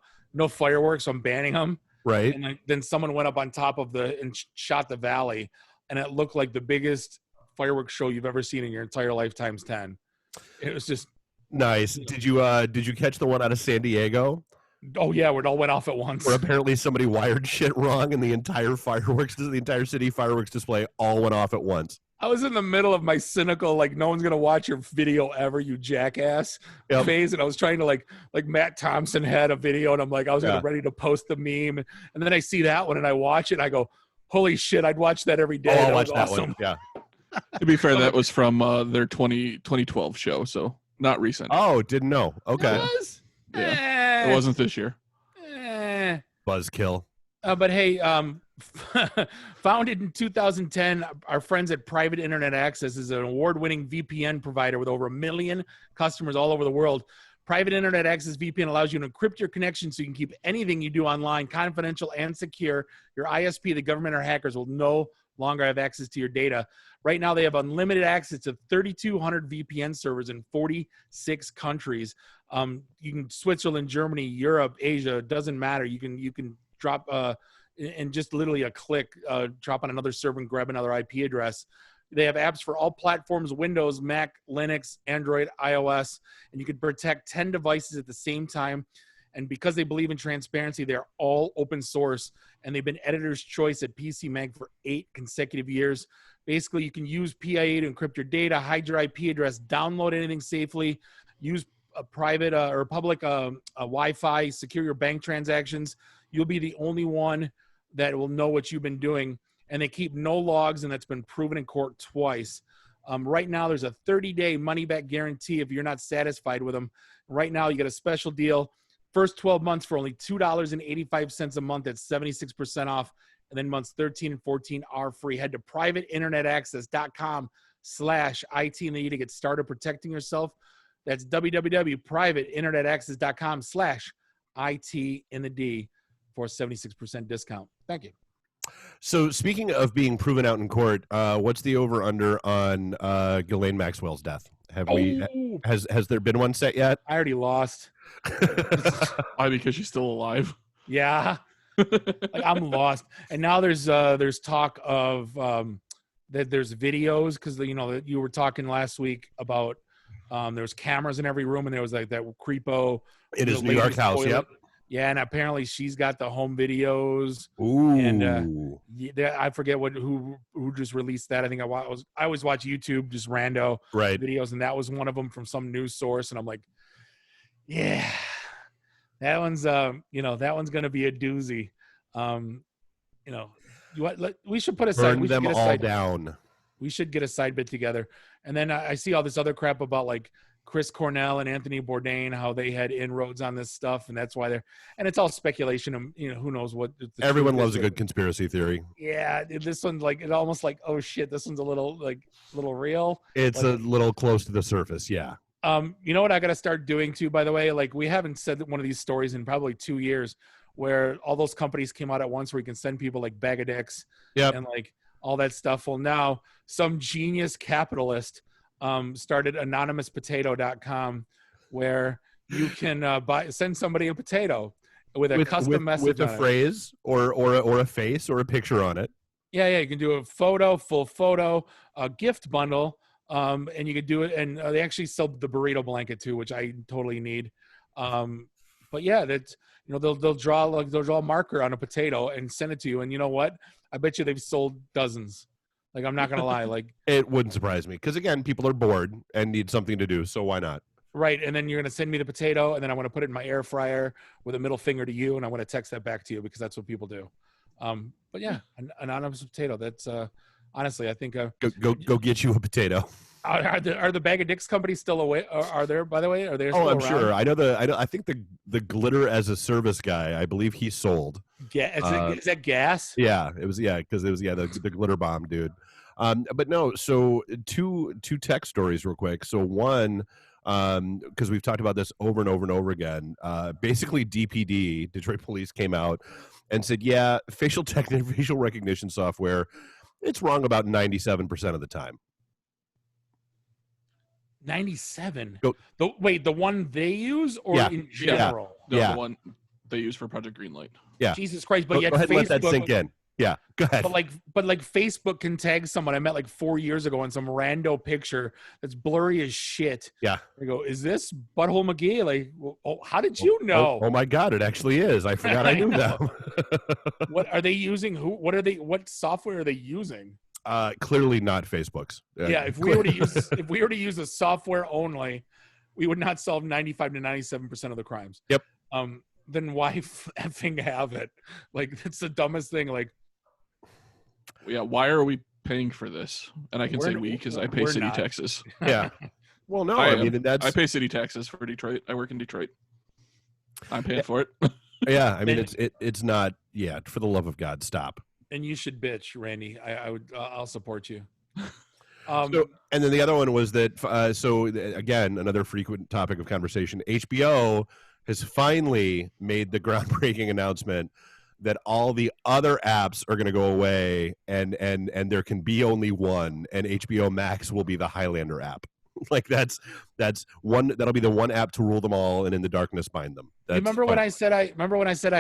Speaker 3: fireworks, I'm banning them.
Speaker 2: Right.
Speaker 3: And then someone went up on top of and shot the valley, and it looked like the biggest fireworks show you've ever seen in your entire life times 10. It was just
Speaker 2: nice. Did you catch the one out of San Diego?
Speaker 3: Oh yeah, where it all went off at once.
Speaker 2: Where apparently somebody wired shit wrong, and the entire city fireworks display all went off at once.
Speaker 3: I was in the middle of my cynical, like, no one's gonna watch your video ever, you jackass phase, and I was trying to like Matt Thompson had a video, and I'm like, I was ready to post the meme, and then I see that one, and I watch it, and I go, holy shit, I'd watch that every day.
Speaker 2: I'll watch that one. Yeah.
Speaker 1: To be fair, that was from their 2012 show, so not recent.
Speaker 2: Oh, didn't know. Okay.
Speaker 3: It was?
Speaker 1: Yeah, it wasn't this year.
Speaker 2: Buzzkill.
Speaker 3: But hey, founded in 2010, our friends at Private Internet Access is an award-winning VPN provider with over 1 million customers all over the world. Private Internet Access VPN allows you to encrypt your connection so you can keep anything you do online confidential and secure. Your ISP, the government, or hackers will no longer have access to your data. Right now, they have unlimited access to 3,200 VPN servers in 46 countries. You can Switzerland, Germany, Europe, Asia, doesn't matter. You can drop in just literally a click, drop on another server and grab another IP address. They have apps for all platforms: Windows, Mac, Linux, Android, iOS, and you can protect 10 devices at the same time. And because they believe in transparency, they're all open source, and they've been editor's choice at PC Mag for 8 consecutive years. Basically, you can use PIA to encrypt your data, hide your IP address, download anything safely, use a private or public Wi-Fi, secure your bank transactions. You'll be the only one that will know what you've been doing. And they keep no logs, and that's been proven in court twice. Right now, there's a 30-day money-back guarantee if you're not satisfied with them. Right now, you get a special deal. First 12 months for only $2.85 a month. That's 76% off. And then months 13 and 14 are free. Head to privateinternetaccess.com/IT and you to get started protecting yourself. That's www.privateinternetaccess.com/IT in the D for a 76% discount. Thank you.
Speaker 2: So speaking of being proven out in court, what's the over under on Ghislaine Maxwell's death? Has there been one set yet?
Speaker 3: I already lost.
Speaker 1: Why? Because she's still alive.
Speaker 3: Yeah. Like, I'm lost. And now there's talk of that there's videos, because you were talking last week about there's cameras in every room, and there was like that creepo
Speaker 2: in his New York house.
Speaker 3: Toilet.
Speaker 2: Yep.
Speaker 3: Yeah, and apparently she's got the home videos.
Speaker 2: Ooh.
Speaker 3: And I forget who just released that. I think I always watch YouTube, just rando videos, and that was one of them from some news source. And I'm like, yeah, that one's that one's gonna be a doozy. We should put aside.
Speaker 2: Burn them all down.
Speaker 3: We should get a side bit together. And then I see all this other crap about like Chris Cornell and Anthony Bourdain, how they had inroads on this stuff, and that's why and it's all speculation. And who knows what.
Speaker 2: Everyone loves a good conspiracy theory.
Speaker 3: Yeah, this one's like it almost like, oh shit, this one's a little real.
Speaker 2: It's a little close to the surface, yeah.
Speaker 3: You know what I got to start doing too, by the way? Like, we haven't said one of these stories in probably 2 years, where all those companies came out at once, where you can send people like bag of dicks, and like all that stuff. Well, now some genius capitalist started anonymouspotato.com, where you can send somebody a potato with a custom message
Speaker 2: with a phrase or a face or a picture on it.
Speaker 3: Yeah, you can do a full photo, a gift bundle, and you could do it. And they actually sell the burrito blanket too, which I totally need. But yeah, that's they'll draw a marker on a potato and send it to you. And you know what? I bet you they've sold dozens. Like, I'm not gonna lie. Like,
Speaker 2: it wouldn't surprise me, because again, people are bored and need something to do. So why not?
Speaker 3: Right. And then you're gonna send me the potato, and then I want to put it in my air fryer with a middle finger to you, and I want to text that back to you, because that's what people do. But yeah, an anonymous potato. That's honestly, I think
Speaker 2: go get you a potato.
Speaker 3: Are the bag of dicks companies still away? Are there, by the way? Are they? Still
Speaker 2: I'm
Speaker 3: around?
Speaker 2: sure. I think the glitter as a service guy, I believe he sold.
Speaker 3: Is that gas?
Speaker 2: Yeah, it was. Yeah, because it was the glitter bomb dude. But no. So two tech stories real quick. So one, because we've talked about this over and over and over again. Basically, DPD, Detroit Police, came out and said, yeah, facial recognition software, it's wrong about 97% of the time.
Speaker 3: 97. The one they use, or in general?
Speaker 1: The one they use for Project Greenlight.
Speaker 2: Yeah.
Speaker 3: Jesus Christ! But yet,
Speaker 2: go ahead and
Speaker 3: Facebook,
Speaker 2: let that sink in. Yeah, go ahead.
Speaker 3: But like Facebook can tag someone I met like 4 years ago on some rando picture that's blurry as shit.
Speaker 2: Yeah.
Speaker 3: I go, is this Butthole McGee? Like, how did you know?
Speaker 2: Oh my God, it actually is. I forgot I knew that.
Speaker 3: What are they using? What software are they using?
Speaker 2: Clearly not Facebook's.
Speaker 3: Yeah, if we were to use a software only, we would not solve 95 to 97% of the crimes.
Speaker 2: Yep.
Speaker 3: Then why effing have it? Like, it's the dumbest thing. Like,
Speaker 1: yeah, why are we paying for this? And I can say we, because I pay city taxes.
Speaker 2: Yeah. Well, no, I
Speaker 1: pay city taxes for Detroit. I work in Detroit. I'm paying for it.
Speaker 2: Yeah, I mean, it's not. Yeah, for the love of God, stop.
Speaker 3: And you should bitch, Randy. I'll support you.
Speaker 2: And then the other one was that. So again, another frequent topic of conversation. HBO has finally made the groundbreaking announcement that all the other apps are going to go away, and there can be only one, and HBO Max will be the Highlander app. Like that's one that'll be the one app to rule them all, and in the darkness bind them.
Speaker 3: You remember when I said I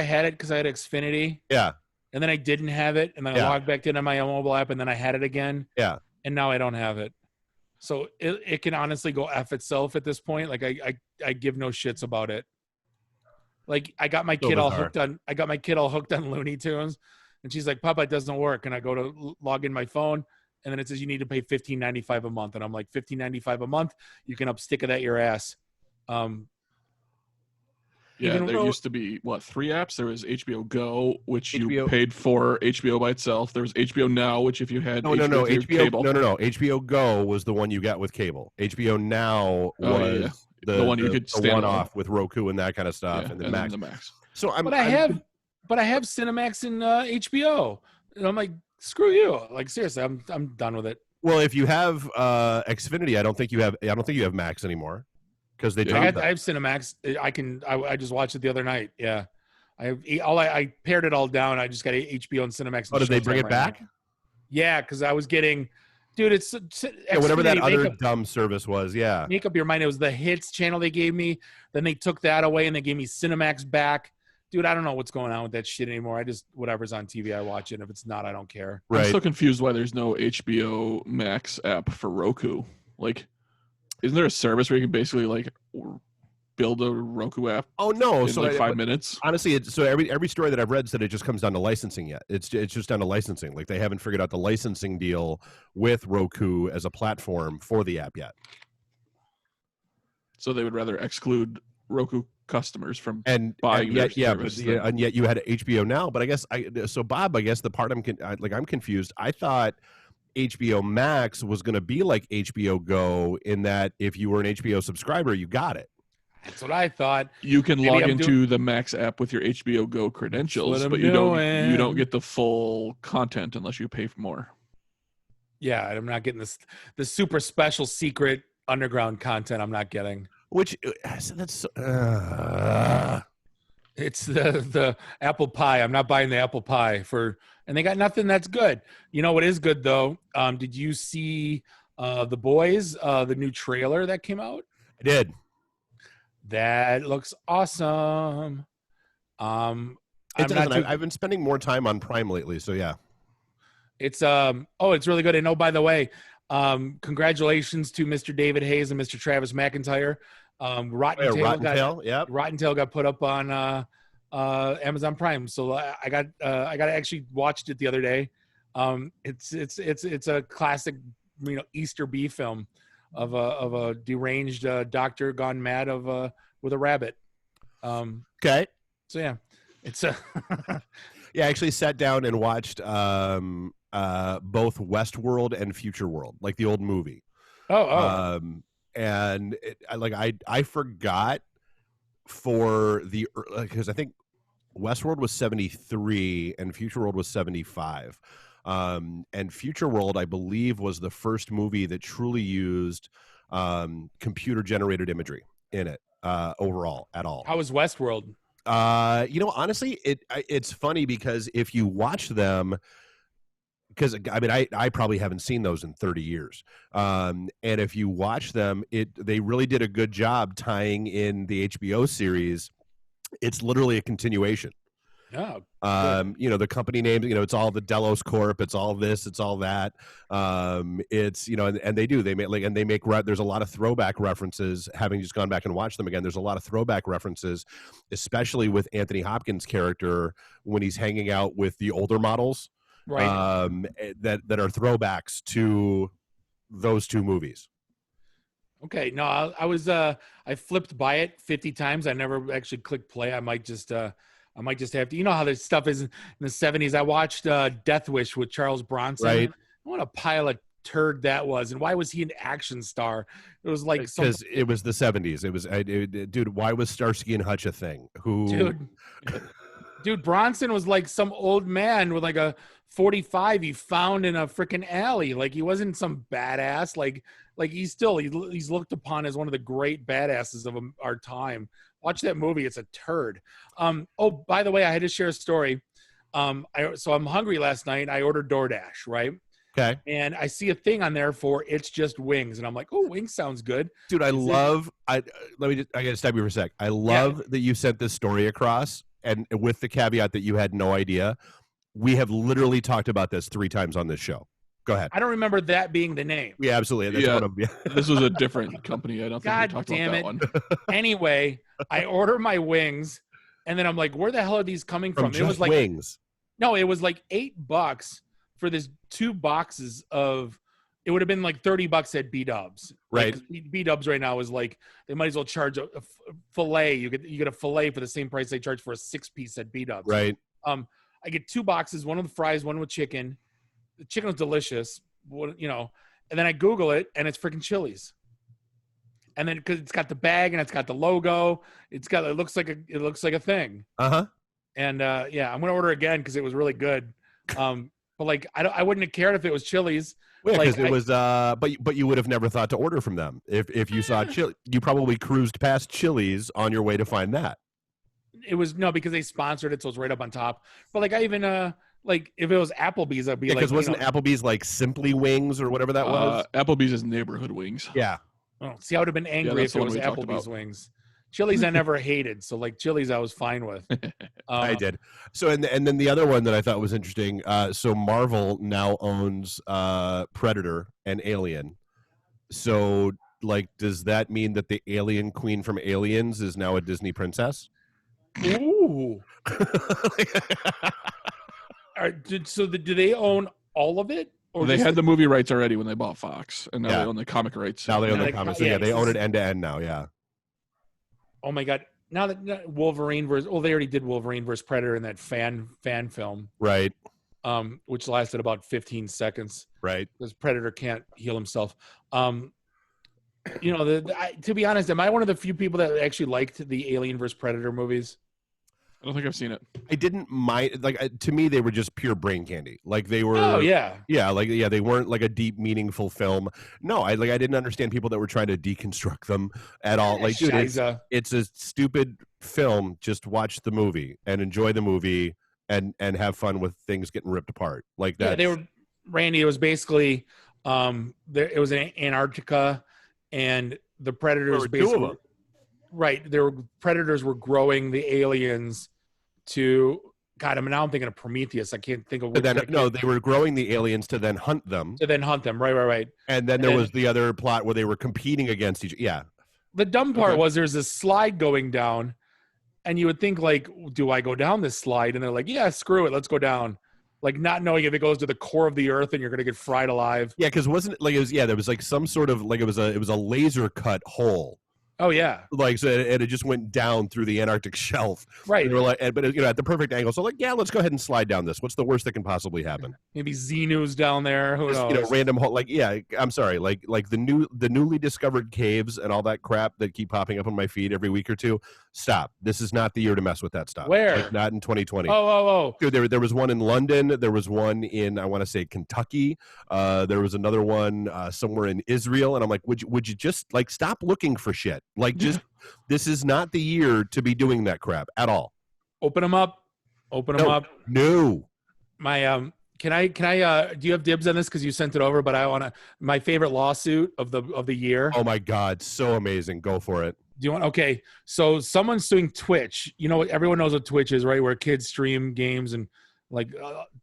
Speaker 3: had it because I had Xfinity?
Speaker 2: Yeah.
Speaker 3: And then I didn't have it, and then I logged back into my mobile app, and then I had it again.
Speaker 2: Yeah.
Speaker 3: And now I don't have it. So it can honestly go F itself at this point. Like I give no shits about it. Like I got my kid all hooked on Looney Tunes, and she's like, "Papa, it doesn't work." And I go to log in my phone, and then it says you need to pay $15.95 a month, and I'm like, $15.95 a month? You can stick it at your ass.
Speaker 1: Yeah, there used to be 3 apps. There was HBO Go, which you paid for HBO by itself. There was HBO Now, which if you had HBO cable.
Speaker 2: No. HBO Go was the one you got with cable. HBO Now was the one you could stand off with Roku and that kind of stuff, and then Max.
Speaker 1: The Max.
Speaker 2: So
Speaker 3: but I have Cinemax and HBO, and I'm like, screw you. Like seriously, I'm done with it.
Speaker 2: Well, if you have Xfinity, I don't think you have Max anymore. Because I
Speaker 3: have Cinemax. I just watched it the other night. Yeah, I pared it all down. I just got HBO and Cinemax.
Speaker 2: Oh, did they bring it back?
Speaker 3: Now. Yeah, because I was getting, dude. It's
Speaker 2: whatever that other dumb service was. Yeah,
Speaker 3: make up your mind. It was the Hits channel they gave me. Then they took that away and they gave me Cinemax back. Dude, I don't know what's going on with that shit anymore. I just whatever's on TV, I watch it. And if it's not, I don't care.
Speaker 1: Right. I'm so confused why there's no HBO Max app for Roku. Like. Isn't there a service where you can basically build a Roku app?
Speaker 2: Oh no!
Speaker 1: In 5 minutes.
Speaker 2: Honestly, every story that I've read said it just comes down to licensing yet. It's just down to licensing. Like they haven't figured out the licensing deal with Roku as a platform for the app yet.
Speaker 1: So they would rather exclude Roku customers from
Speaker 2: buying
Speaker 1: their service.
Speaker 2: And yet you had HBO Now. But I guess Bob, the part I'm confused. I thought HBO Max was going to be like HBO Go in that if you were an HBO subscriber, you got it.
Speaker 3: That's what I thought.
Speaker 1: You can log into the Max app with your HBO Go credentials, but you don't get the full content unless you pay for more.
Speaker 3: Yeah, I'm not getting the super special secret underground content. I'm not getting.
Speaker 2: Which that's
Speaker 3: it's the apple pie. I'm not buying the apple pie and they got nothing that's good. You know what is good though? Did you see The Boys, the new trailer that came out?
Speaker 2: I did.
Speaker 3: That looks awesome.
Speaker 2: I've been spending more time on Prime lately, so yeah.
Speaker 3: It's it's really good. And by the way, congratulations to Mr. David Hayes and Mr. Travis McIntyre. Rotten Tail got put up on Amazon Prime, so I got actually watched it the other day. It's a classic, Easter B film of a deranged doctor gone mad with a rabbit.
Speaker 2: Okay.
Speaker 3: So yeah, it's
Speaker 2: yeah. I actually sat down and watched both Westworld and Future World, like the old movie. And I forgot because I think Westworld was 73 and Future World was 75. And Future World, I believe, was the first movie that truly used computer generated imagery in it overall at all.
Speaker 3: How was Westworld?
Speaker 2: Honestly, it's funny because if you watch them, because I probably haven't seen those in 30 years. And if you watch them, they really did a good job tying in the HBO series. It's literally a continuation.
Speaker 3: Oh,
Speaker 2: the company names, it's all the Delos Corp, it's all this, it's all that. It's, and they make there's a lot of throwback references. Having just gone back and watched them again, there's a lot of throwback references, especially with Anthony Hopkins' character when he's hanging out with the older models.
Speaker 3: Right.
Speaker 2: That are throwbacks to those two movies.
Speaker 3: Okay. No, I flipped by it 50 times. I never actually clicked play. I might just have to, how this stuff is in the 70s. I watched Death Wish with Charles Bronson.
Speaker 2: Right.
Speaker 3: What a pile of turd that was. And why was he an action star? It was
Speaker 2: because it was the 70s. It was, dude, why was Starsky and Hutch a thing?
Speaker 3: Dude, Bronson was like some old man with like a 45 he found in a freaking alley. Like he wasn't some badass. Like he's looked upon as one of the great badasses of our time. Watch that movie. It's a turd. By the way, I had to share a story. So I'm hungry last night. I ordered DoorDash, right?
Speaker 2: Okay.
Speaker 3: And I see a thing on there for it's just wings, and I'm like, oh, wings sounds good.
Speaker 2: Dude, I gotta stop you for a sec. I love that you sent this story across, and with the caveat that you had no idea. We have literally talked about this 3 times on this show. Go ahead.
Speaker 3: I don't remember that being the name.
Speaker 2: Yeah, absolutely. That's one of them.
Speaker 1: This was a different company. I don't think we talked about that one.
Speaker 3: Anyway, I order my wings, and then I'm like, where the hell are these coming from?
Speaker 2: It was like wings.
Speaker 3: No, it was like $8 for this 2 boxes of. It would have been like $30 at B-Dubs.
Speaker 2: Right.
Speaker 3: Like, B-Dubs right now is like they might as well charge a fillet. You get a fillet for the same price they charge for a 6-piece at B-Dubs.
Speaker 2: Right.
Speaker 3: I get 2 boxes, one with fries, one with chicken. The chicken was delicious, and then I Google it, and it's freaking Chili's. And then because it's got the bag and it's got the logo, it looks like a thing. And I'm gonna order again because it was really good. But like I wouldn't have cared if it was Chili's.
Speaker 2: Yeah, because it was. But you would have never thought to order from them if you saw Chili. You probably cruised past Chili's on your way to find that.
Speaker 3: It was because they sponsored it, so it's right up on top. But like I even like if it was Applebee's, I'd be like,
Speaker 2: because wasn't Applebee's like Simply Wings or whatever that was?
Speaker 1: Applebee's is neighborhood wings.
Speaker 2: Yeah.
Speaker 3: Oh, see, I would have been angry if it was Applebee's wings. Chili's I never hated, so like Chili's I was fine with.
Speaker 2: I did. So and then the other one that I thought was interesting. So Marvel now owns Predator and Alien. So like, does that mean that the alien queen from Aliens is now a Disney princess?
Speaker 3: Ooh. So do they own all of it?
Speaker 1: Or they had the movie rights already when they bought Fox, and now they own the comic rights.
Speaker 2: Now they own the comics. So they own it end to end now. Yeah.
Speaker 3: Oh my God! Now that Wolverine versus they already did Wolverine versus Predator in that fan film,
Speaker 2: right?
Speaker 3: Which lasted about 15 seconds,
Speaker 2: right?
Speaker 3: Because Predator can't heal himself. To be honest, am I one of the few people that actually liked the Alien versus Predator movies?
Speaker 1: I don't think I've seen it.
Speaker 2: I didn't mind. Like to me, they were just pure brain candy. Like they were.
Speaker 3: Oh yeah.
Speaker 2: Yeah. They weren't like a deep, meaningful film. No, I didn't understand people that were trying to deconstruct them at all. Like, dude, it's a stupid film. Just watch the movie and enjoy the movie and have fun with things getting ripped apart like that.
Speaker 3: Yeah, they were. Randy, it was basically it was in Antarctica, and the predators basically. Right, predators were growing the aliens to God. Now I'm thinking of Prometheus. I can't think of.
Speaker 2: They were growing the aliens to then hunt them.
Speaker 3: Right.
Speaker 2: And then there was the other plot where they were competing against each. Yeah.
Speaker 3: The dumb part was there's a slide going down, and you would think like, do I go down this slide? And they're like, yeah, screw it, let's go down. Like not knowing if it goes to the core of the earth and you're gonna get fried alive.
Speaker 2: Yeah, because wasn't it like it was? Yeah, there was like some sort of like it was a laser cut hole.
Speaker 3: Oh yeah,
Speaker 2: like so, and it just went down through the Antarctic shelf.
Speaker 3: Right,
Speaker 2: and they were like, but at the perfect angle. So like, yeah, let's go ahead and slide down this. What's the worst that can possibly happen?
Speaker 3: Maybe Xenu's down there. Who knows?
Speaker 2: Random hole. Like, yeah, I'm sorry. Like the newly discovered caves and all that crap that keep popping up on my feed every week or two. Stop. This is not the year to mess with that stuff.
Speaker 3: Where?
Speaker 2: Like, not in 2020.
Speaker 3: Oh.
Speaker 2: Dude, there was one in London. There was one in, I want to say, Kentucky. There was another one somewhere in Israel. And I'm like, would you just like stop looking for shit? Like just this is not the year to be doing that crap at all.
Speaker 3: Open them up.
Speaker 2: No.
Speaker 3: My can I do you have dibs on this because you sent it over? But I want to my favorite lawsuit of the year.
Speaker 2: Oh my God, so amazing! Go for it.
Speaker 3: Do you want? Okay, so someone's suing Twitch. You know, everyone knows what Twitch is, right? Where kids stream games and like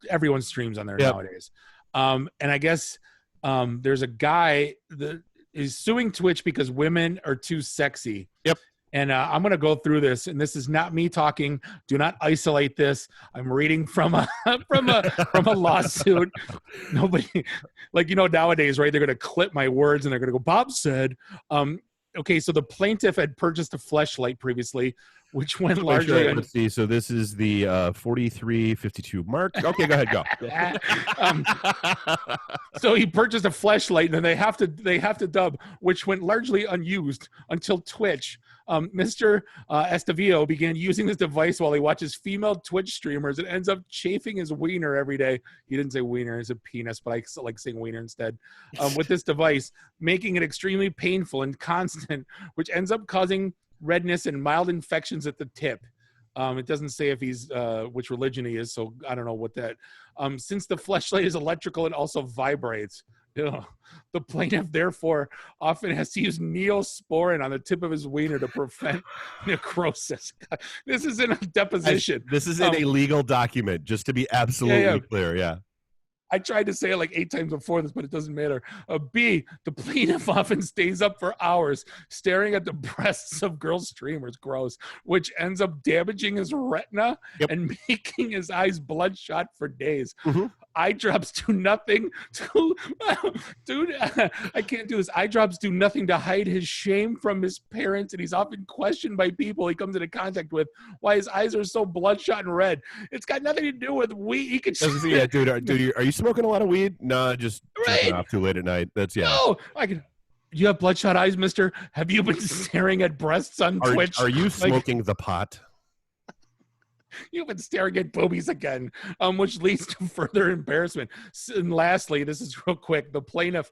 Speaker 3: everyone streams on there nowadays. And I guess there's a guy that is suing Twitch because women are too sexy.
Speaker 2: Yep.
Speaker 3: And I'm going to go through this, and this is not me talking. Do not isolate this. I'm reading from a from a lawsuit. Nobody, like nowadays, right? They're going to clip my words, and they're going to go. Bob said, okay, so the plaintiff had purchased a fleshlight previously, which went largely.
Speaker 2: Let's see. So this is the 4352 mark. Okay, go ahead, go.
Speaker 3: So he purchased a fleshlight, and then they have to dub, which went largely unused until Twitch. Mr. Estavillo began using this device while he watches female Twitch streamers and ends up chafing his wiener every day. He didn't say wiener, he said penis, but I like saying wiener instead. With this device, making it extremely painful and constant, which ends up causing redness and mild infections at the tip. It doesn't say if he's which religion he is, so I don't know what that. Since the fleshlight is electrical, it also vibrates. Ugh. The plaintiff, therefore, often has to use neosporin on the tip of his wiener to prevent necrosis. This is in a deposition.
Speaker 2: This is in a legal document, just to be absolutely clear. Yeah.
Speaker 3: I tried to say it like 8 times before this, but it doesn't matter. B, the plaintiff often stays up for hours staring at the breasts of girl streamers, gross, which ends up damaging his retina and making his eyes bloodshot for days.
Speaker 2: Mm-hmm.
Speaker 3: Eye drops do nothing to, dude, I can't do this. Eye drops do nothing to hide his shame from his parents, and he's often questioned by people he comes into contact with why his eyes are so bloodshot and red. It's got nothing to do with weed. He could
Speaker 2: yeah, dude, are you smoking a lot of weed? No, just jerking off too late at night. That's
Speaker 3: No, you have bloodshot eyes, mister? Have you been staring at breasts on Twitch?
Speaker 2: Are you smoking the pot?
Speaker 3: You've been staring at boobies again, which leads to further embarrassment. And lastly, this is real quick. The plaintiff,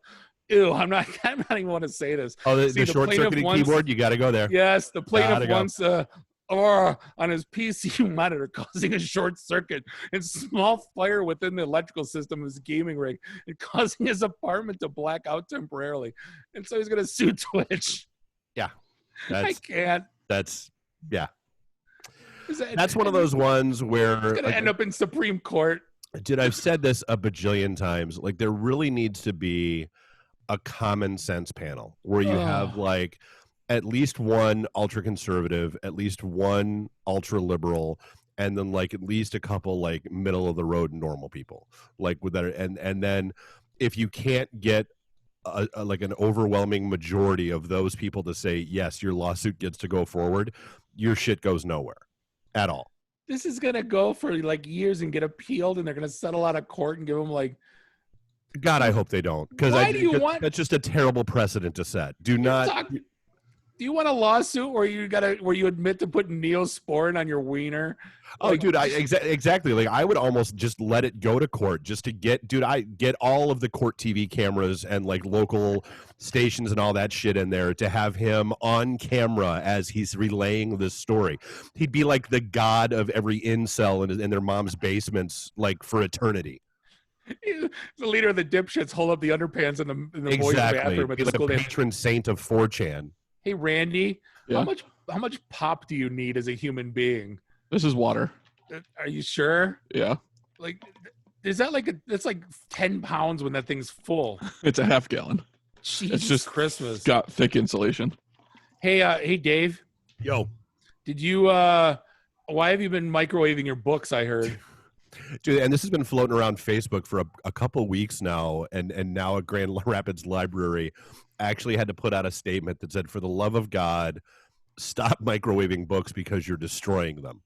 Speaker 3: I'm not even want to say this.
Speaker 2: Oh, the short-circuiting keyboard? You got to go there.
Speaker 3: Yes, the plaintiff wants on his PC monitor, causing a short circuit and small fire within the electrical system of his gaming rig and causing his apartment to black out temporarily. And so he's going to sue Twitch.
Speaker 2: Yeah.
Speaker 3: I can't.
Speaker 2: That's one of those ones where
Speaker 3: it's going to end up in Supreme Court.
Speaker 2: Dude, I've said this a bajillion times. Like, there really needs to be a common sense panel where you have like at least one ultra conservative, at least one ultra liberal, and then like at least a couple like middle of the road normal people, like with that. And then if you can't get like an overwhelming majority of those people to say yes, your lawsuit gets to go forward, your shit goes nowhere at all.
Speaker 3: This is gonna go for like years and get appealed, and they're gonna settle out of court and give them like.
Speaker 2: God, I hope they don't, because that's just a terrible precedent to set. Do
Speaker 3: you want a lawsuit where you admit to putting Neosporin on your wiener?
Speaker 2: Oh, dude, exactly. Like, I would almost just let it go to court just to get all of the court TV cameras and like local stations and all that shit in there to have him on camera as he's relaying this story. He'd be like the god of every incel in their mom's basements, like for eternity.
Speaker 3: The leader of the dipshits hold up the underpants in the boys' bathroom at the
Speaker 2: school. Like a patron saint of 4chan.
Speaker 3: Hey, Randy, how much pop do you need as a human being?
Speaker 1: This is water.
Speaker 3: Are you sure?
Speaker 1: Yeah.
Speaker 3: Like, is that that's like 10 pounds when that thing's full?
Speaker 1: It's a half gallon.
Speaker 3: Jesus,
Speaker 1: it's just
Speaker 3: Christmas.
Speaker 1: Got thick insulation.
Speaker 3: Hey, Dave.
Speaker 2: Yo.
Speaker 3: Did you? Why have you been microwaving your books? I heard.
Speaker 2: Dude, and this has been floating around Facebook for a couple weeks now, and now at Grand Rapids Library actually had to put out a statement that said, for the love of God, stop microwaving books because you're destroying them.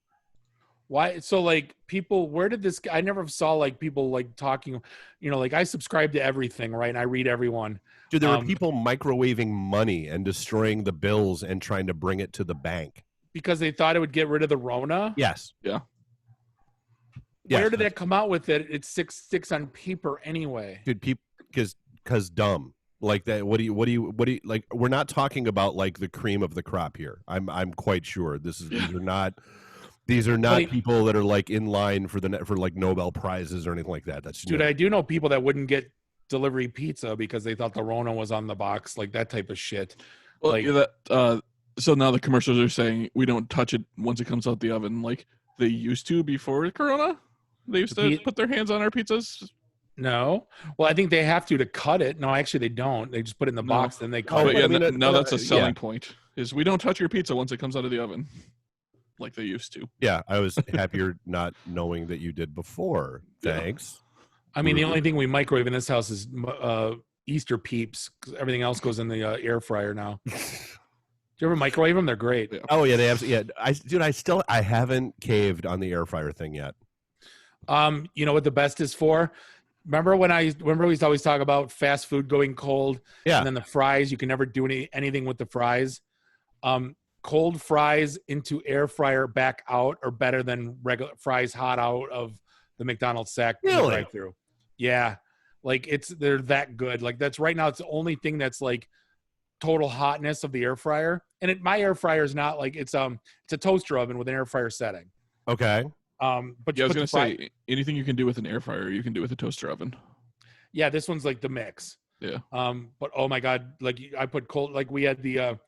Speaker 3: Why? So like people, where did this, I never saw like people like talking, like I subscribe to everything, right? And I read everyone.
Speaker 2: Dude, there were people microwaving money and destroying the bills and trying to bring it to the bank.
Speaker 3: Because they thought it would get rid of the Rona?
Speaker 2: Yes.
Speaker 1: Yeah.
Speaker 2: Yes,
Speaker 3: did that come out with it? It's six on paper anyway.
Speaker 2: Dude, people, because dumb. Like that. What do you like? We're not talking about like the cream of the crop here. I'm quite sure these are not people that are like in line for like Nobel prizes or anything like that. That's
Speaker 3: dude. I do know people that wouldn't get delivery pizza because they thought the Rona was on the box, like that type of shit.
Speaker 1: Well, like, so now the commercials are saying we don't touch it once it comes out the oven, like they used to before Corona. They used to put their hands on our pizzas.
Speaker 3: No. Well, I think they have to cut it. No, actually they don't. They just put it in the box, then they cut it.
Speaker 1: Yeah, now that's a selling point, is we don't touch your pizza once it comes out of the oven like they used to.
Speaker 2: Yeah, I was happier not knowing that you did before. Thanks.
Speaker 3: Yeah. I mean, the only thing we microwave in this house is Easter peeps, because everything else goes in the air fryer now. Do you ever microwave them? They're great.
Speaker 2: Yeah. Oh, yeah, they absolutely. Yeah, I haven't caved on the air fryer thing yet.
Speaker 3: You know what the best is for? Remember we used to always talk about fast food going cold?
Speaker 2: Yeah.
Speaker 3: And then the fries, you can never do anything with the fries. Cold fries into air fryer back out are better than regular fries hot out of the McDonald's sack right through. Yeah. Like they're that good. Like that's right now, it's the only thing that's like total hotness of the air fryer. And my air fryer is not like it's a toaster oven with an air fryer setting.
Speaker 2: Okay.
Speaker 3: But
Speaker 1: yeah, I was gonna say anything you can do with an air fryer, you can do with a toaster oven.
Speaker 3: Yeah, this one's like the mix.
Speaker 1: Yeah.
Speaker 3: But oh my god, like I put cold, like we had the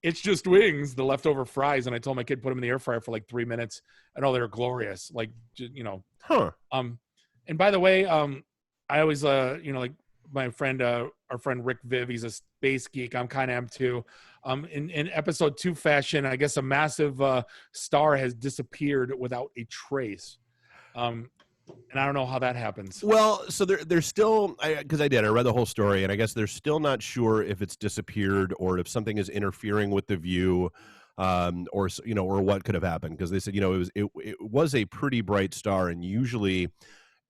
Speaker 3: it's just wings, the leftover fries, and I told my kid put them in the air fryer for like 3 minutes, and oh, they were glorious. Like, you know.
Speaker 2: Huh.
Speaker 3: And by the way, I always you know, like my friend, our friend Rick Viv, he's a space geek. I'm kind of am too. In episode 2 fashion, I guess a massive star has disappeared without a trace. And I don't know how that happens.
Speaker 2: Well, so they're still, because I read the whole story, and I guess they're still not sure if it's disappeared or if something is interfering with the view, or you know, or what could have happened. Because they said, you know, it was a pretty bright star, and usually,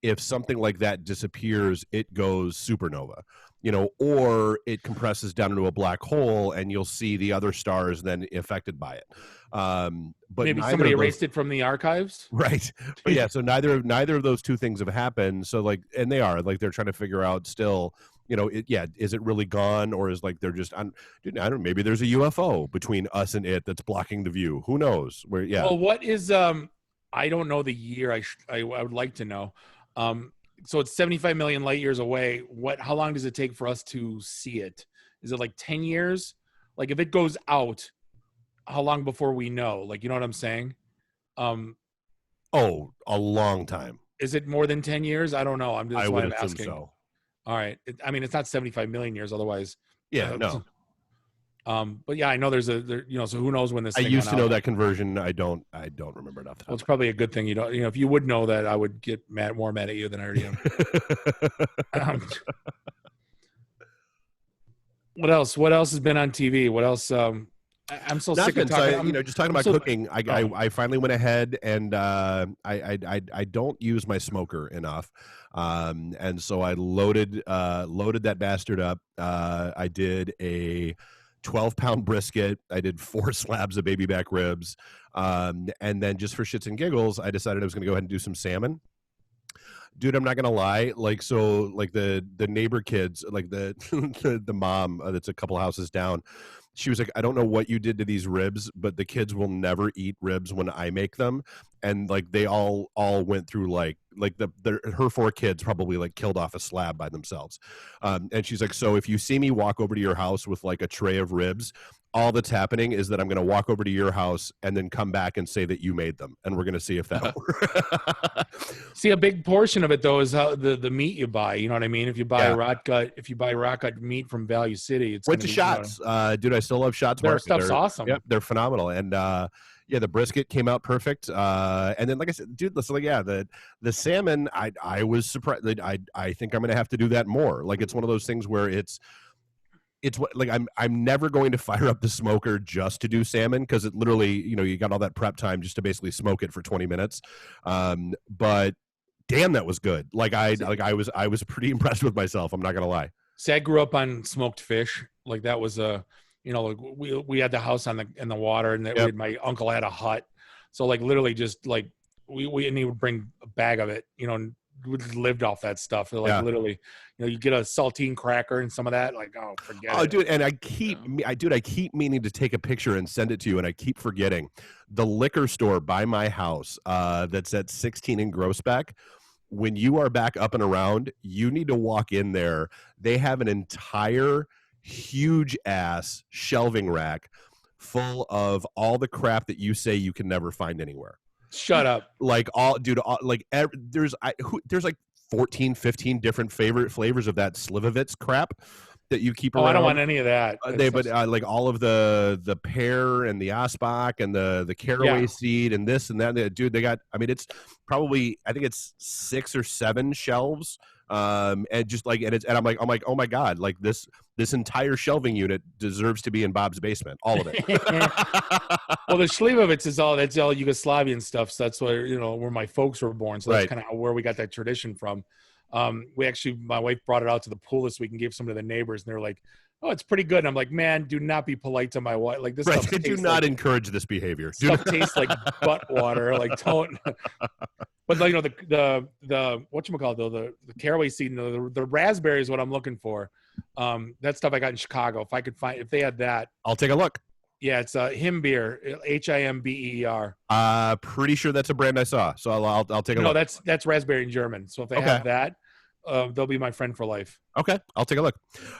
Speaker 2: if something like that disappears, it goes supernova, you know, or it compresses down into a black hole, and you'll see the other stars then affected by it. But
Speaker 3: maybe somebody erased it from the archives,
Speaker 2: right? But yeah, so neither of those two things have happened. So like, and they are like they're trying to figure out still, you know, is it really gone, or is like they're just I don't maybe there's a UFO between us and it that's blocking the view. Who knows? Where
Speaker 3: Well, what is I don't know the year. I would like to know. So it's 75 million light years away. How long does it take for us to see it? Is it like 10 years? Like if it goes out, how long before we know? Like, you know what I'm saying?
Speaker 2: Oh, a long time.
Speaker 3: Is it more than 10 years? I don't know.
Speaker 2: I would assume so.
Speaker 3: All right. I mean, it's not 75 million years. Otherwise.
Speaker 2: Yeah, no.
Speaker 3: But yeah, I know there's you know, so who knows when this
Speaker 2: I
Speaker 3: thing
Speaker 2: used to know
Speaker 3: out.
Speaker 2: that conversion. I don't remember enough.
Speaker 3: Well, it's probably a good thing you don't, you know, if you would know that, I would get more mad at you than I already am. What else has been on TV? What else? I'm so sick of talking.
Speaker 2: So, you know, just talking about cooking. I finally went ahead and I don't use my smoker enough, and so I loaded that bastard up. I did a 12-pound brisket. I did 4 slabs of baby back ribs, and then just for shits and giggles, I decided I was going to go ahead and do some salmon. Dude, I'm not gonna lie. Like, so, like the neighbor kids, like the mom that's a couple houses down, she was like, I don't know what you did to these ribs, but the kids will never eat ribs when I make them. And like they all went through like her 4 kids probably like killed off a slab by themselves. And she's like, so if you see me walk over to your house with like a tray of ribs, all that's happening is that I'm going to walk over to your house and then come back and say that you made them, and we're going to see if that works.
Speaker 3: See, a big portion of it though is how the meat you buy. You know what I mean? If you buy rock gut meat from Value City, it's
Speaker 2: went to Shots. Dude, I still love Shots.
Speaker 3: Their stuff's awesome.
Speaker 2: Yep, they're phenomenal. And the brisket came out perfect. And then, like I said, dude, listen, like, the salmon, I was surprised. I think I'm going to have to do that more. Like, it's one of those things where it's what, like, I'm never going to fire up the smoker just to do salmon, because it literally, you know, you got all that prep time just to basically smoke it for 20 minutes. But damn, that was good. Like I was pretty impressed with myself. I'm not gonna lie.
Speaker 3: See, I grew up on smoked fish. Like that was you know, like we had the house in the water, and my uncle had a hut. So like literally just like and he would bring a bag of it, you know, and we just lived off that stuff. Like literally, you know, you get a saltine cracker and some of that, like, oh, forget it.
Speaker 2: Dude, and I keep meaning to take a picture and send it to you, and I keep forgetting. The liquor store by my house, that's at 16 in Grossbeck. When you are back up and around, you need to walk in there. They have an entire huge ass shelving rack full of all the crap that you say you can never find anywhere.
Speaker 3: Shut up.
Speaker 2: Like there's like 14, 15 different favorite flavors of that Slivovitz crap that you keep around.
Speaker 3: I don't want any of that.
Speaker 2: Like all of the pear and the Asbach and the caraway seed and this and that. Dude, they got, I mean, it's probably, I think it's 6 or 7 shelves. And just like, and I'm like, oh my God, like this entire shelving unit deserves to be in Bob's basement. All of it.
Speaker 3: Well, the Slivovitz that's all Yugoslavian stuff. So that's where, you know, where my folks were born. So that's kind of where we got that tradition from. My wife brought it out to the pool this week and gave some to the neighbors, and they're like, oh, it's pretty good. And I'm like, man, do not be polite to my wife. Like this
Speaker 2: Right.
Speaker 3: stuff
Speaker 2: Do
Speaker 3: tastes
Speaker 2: not
Speaker 3: like,
Speaker 2: encourage this behavior.
Speaker 3: stuff tastes like butt water. Like don't. But like, you know, the whatchamacallit though, the caraway seed, the raspberry is what I'm looking for. That stuff I got in Chicago. If I could find, if they had that,
Speaker 2: I'll take a look.
Speaker 3: yeah, it's Himbeer, Himbeer.
Speaker 2: Pretty sure that's a brand I saw. So I'll take a look.
Speaker 3: No, that's raspberry in German. So if they have that, they'll be my friend for life.
Speaker 2: Okay, I'll take a look.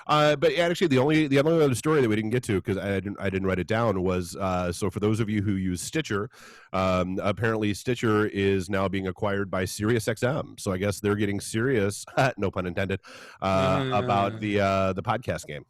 Speaker 2: But actually, the only other story that we didn't get to because I didn't write it down was so for those of you who use Stitcher, apparently Stitcher is now being acquired by SiriusXM. So I guess they're getting serious, no pun intended, about the podcast game.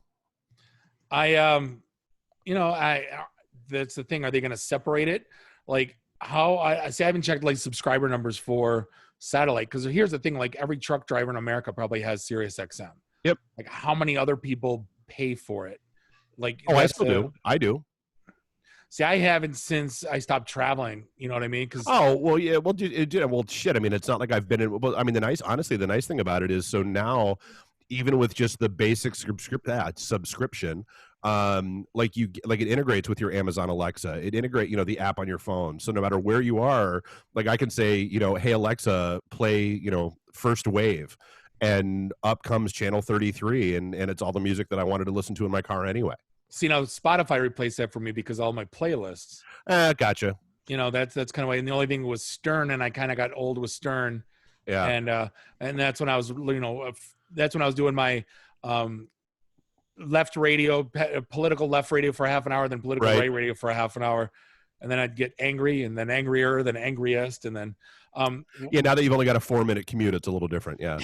Speaker 3: That's the thing. Are they going to separate it? Like how I haven't checked like subscriber numbers for satellite. Cause here's the thing, like every truck driver in America probably has SiriusXM.
Speaker 2: Yep.
Speaker 3: Like how many other people pay for it? Like,
Speaker 2: I still do. I do.
Speaker 3: See, I haven't since I stopped traveling. You know what I mean? Cause
Speaker 2: well, shit. I mean, it's not like I've been in, well, I mean, the nice thing about it is, so now even with just the basic subscription, like it integrates with your Amazon Alexa. It integrate, the app on your phone. So no matter where you are, like I can say, hey Alexa, play, First Wave, and up comes channel 33, and it's all the music that I wanted to listen to in my car anyway.
Speaker 3: See, now Spotify replaced that for me because all my playlists.
Speaker 2: Gotcha.
Speaker 3: That's kind of way. And the only thing was Stern, and I kind of got old with Stern.
Speaker 2: Yeah.
Speaker 3: And that's when I was, that's when I was doing my left radio, political left radio for half an hour, then political right radio for a half an hour. And then I'd get angry, and then angrier, then angriest. And then,
Speaker 2: now that you've only got a 4-minute commute, it's a little different. Yeah.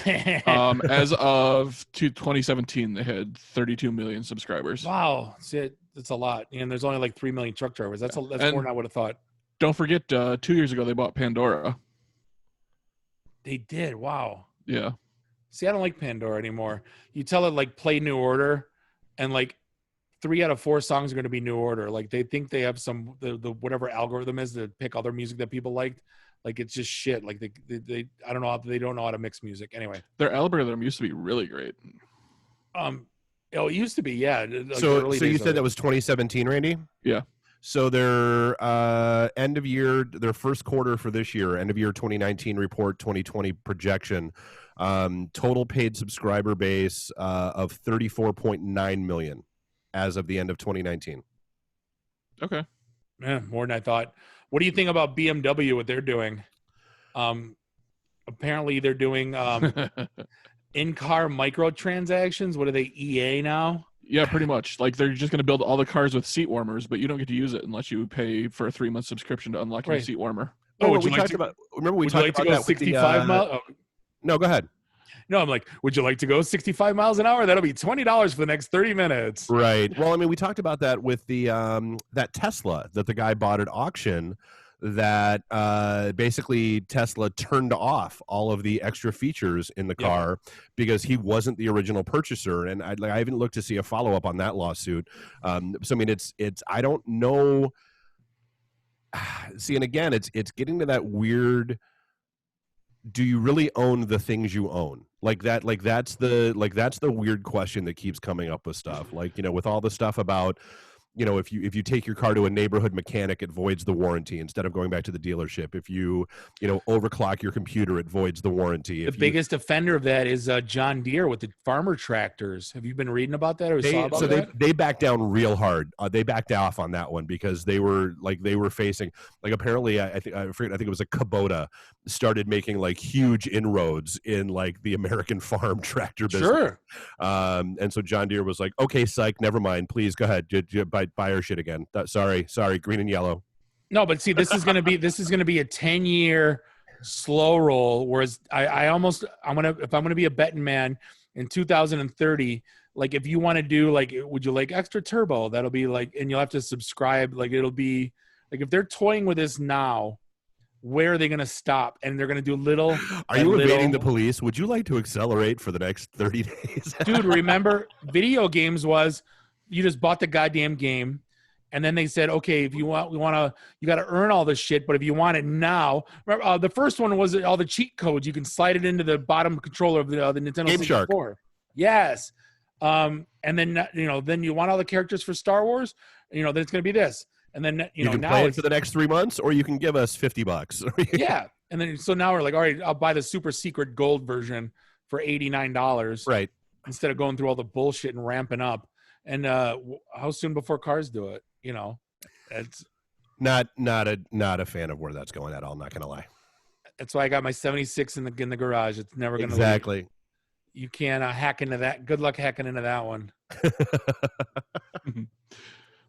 Speaker 1: As of 2017, they had 32 million subscribers.
Speaker 3: Wow. That's a lot. And there's only like 3 million truck drivers. That's more than I would have thought.
Speaker 1: Don't forget, 2 years ago, they bought Pandora.
Speaker 3: They did. Wow.
Speaker 1: Yeah.
Speaker 3: See, I don't like Pandora anymore. You tell it like play New Order, and like 3 out of 4 songs are going to be New Order. Like they think they have some the whatever algorithm is to pick other music that people liked. Like it's just shit. Like they I don't know, they don't know how to mix music. Anyway,
Speaker 1: their algorithm used to be really great.
Speaker 3: It used to be, yeah. Like
Speaker 2: so you said that was 2017, Randy?
Speaker 1: Yeah.
Speaker 2: So their end of year, their first quarter for this year, end of year 2019 report, 2020 projection, total paid subscriber base of 34.9 million as of the end of 2019.
Speaker 1: Okay.
Speaker 3: Yeah, more than I thought. What do you think about BMW, what they're doing? Apparently they're doing in-car microtransactions. What are they, EA now?
Speaker 1: Yeah, pretty much. Like they're just going to build all the cars with seat warmers, but you don't get to use it unless you pay for a 3-month subscription to unlock your seat warmer.
Speaker 3: Would you like to go 65 miles? Oh.
Speaker 2: No, go ahead.
Speaker 3: No, I'm like, would you like to go 65 miles an hour? That'll be $20 for the next 30 minutes.
Speaker 2: Right. Well, I mean, we talked about that with the that Tesla that the guy bought at auction, that basically Tesla turned off all of the extra features in the car because he wasn't the original purchaser. And I haven't looked to see a follow-up on that lawsuit. So I mean, it's I don't know. See, and again, it's getting to that weird, do you really own the things you own? That's the weird question that keeps coming up with stuff. Like, with all the stuff about, if you take your car to a neighborhood mechanic, it voids the warranty instead of going back to the dealership. If you overclock your computer, it voids the warranty.
Speaker 3: The biggest offender of that is John Deere with the farmer tractors. Have you been reading about that or saw about that?
Speaker 2: They backed down real hard. They backed off on that one because they were facing, like, apparently I think it was a Kubota started making like huge inroads in like the American farm tractor business.
Speaker 3: Sure.
Speaker 2: And so John Deere was like, okay, psych, never mind. Please go ahead. Buy our shit again. Sorry, green and yellow.
Speaker 3: No, but see, this is gonna be a 10-year slow roll. Whereas if I'm gonna be a betting man in 2030, like if you want to do like, would you like extra turbo? That'll be like, and you'll have to subscribe. Like it'll be like if they're toying with this now, where are they going to stop? And they're going to do little.
Speaker 2: Are you evading the police? Would you like to accelerate for the next 30 days?
Speaker 3: Dude, remember video games was you just bought the goddamn game. And then they said, okay, if you want, you got to earn all this shit. But if you want it now, remember, the first one was all the cheat codes. You can slide it into the bottom controller of the Nintendo 64.
Speaker 2: Game Shark.
Speaker 3: Yes. And then then you want all the characters for Star Wars. Then it's going to be this. And then
Speaker 2: you can
Speaker 3: now
Speaker 2: play it for the next 3 months, or you can give us $50.
Speaker 3: Yeah. And then so now we're like, all right, I'll buy the super secret gold version for $89.
Speaker 2: Right.
Speaker 3: Instead of going through all the bullshit and ramping up. And how soon before cars do it? It's
Speaker 2: not a fan of where that's going at all. I'm not going to lie.
Speaker 3: That's why I got my 76 in the garage. It's never going to
Speaker 2: exactly.
Speaker 3: Leave. You can't hack into that. Good luck hacking into that one.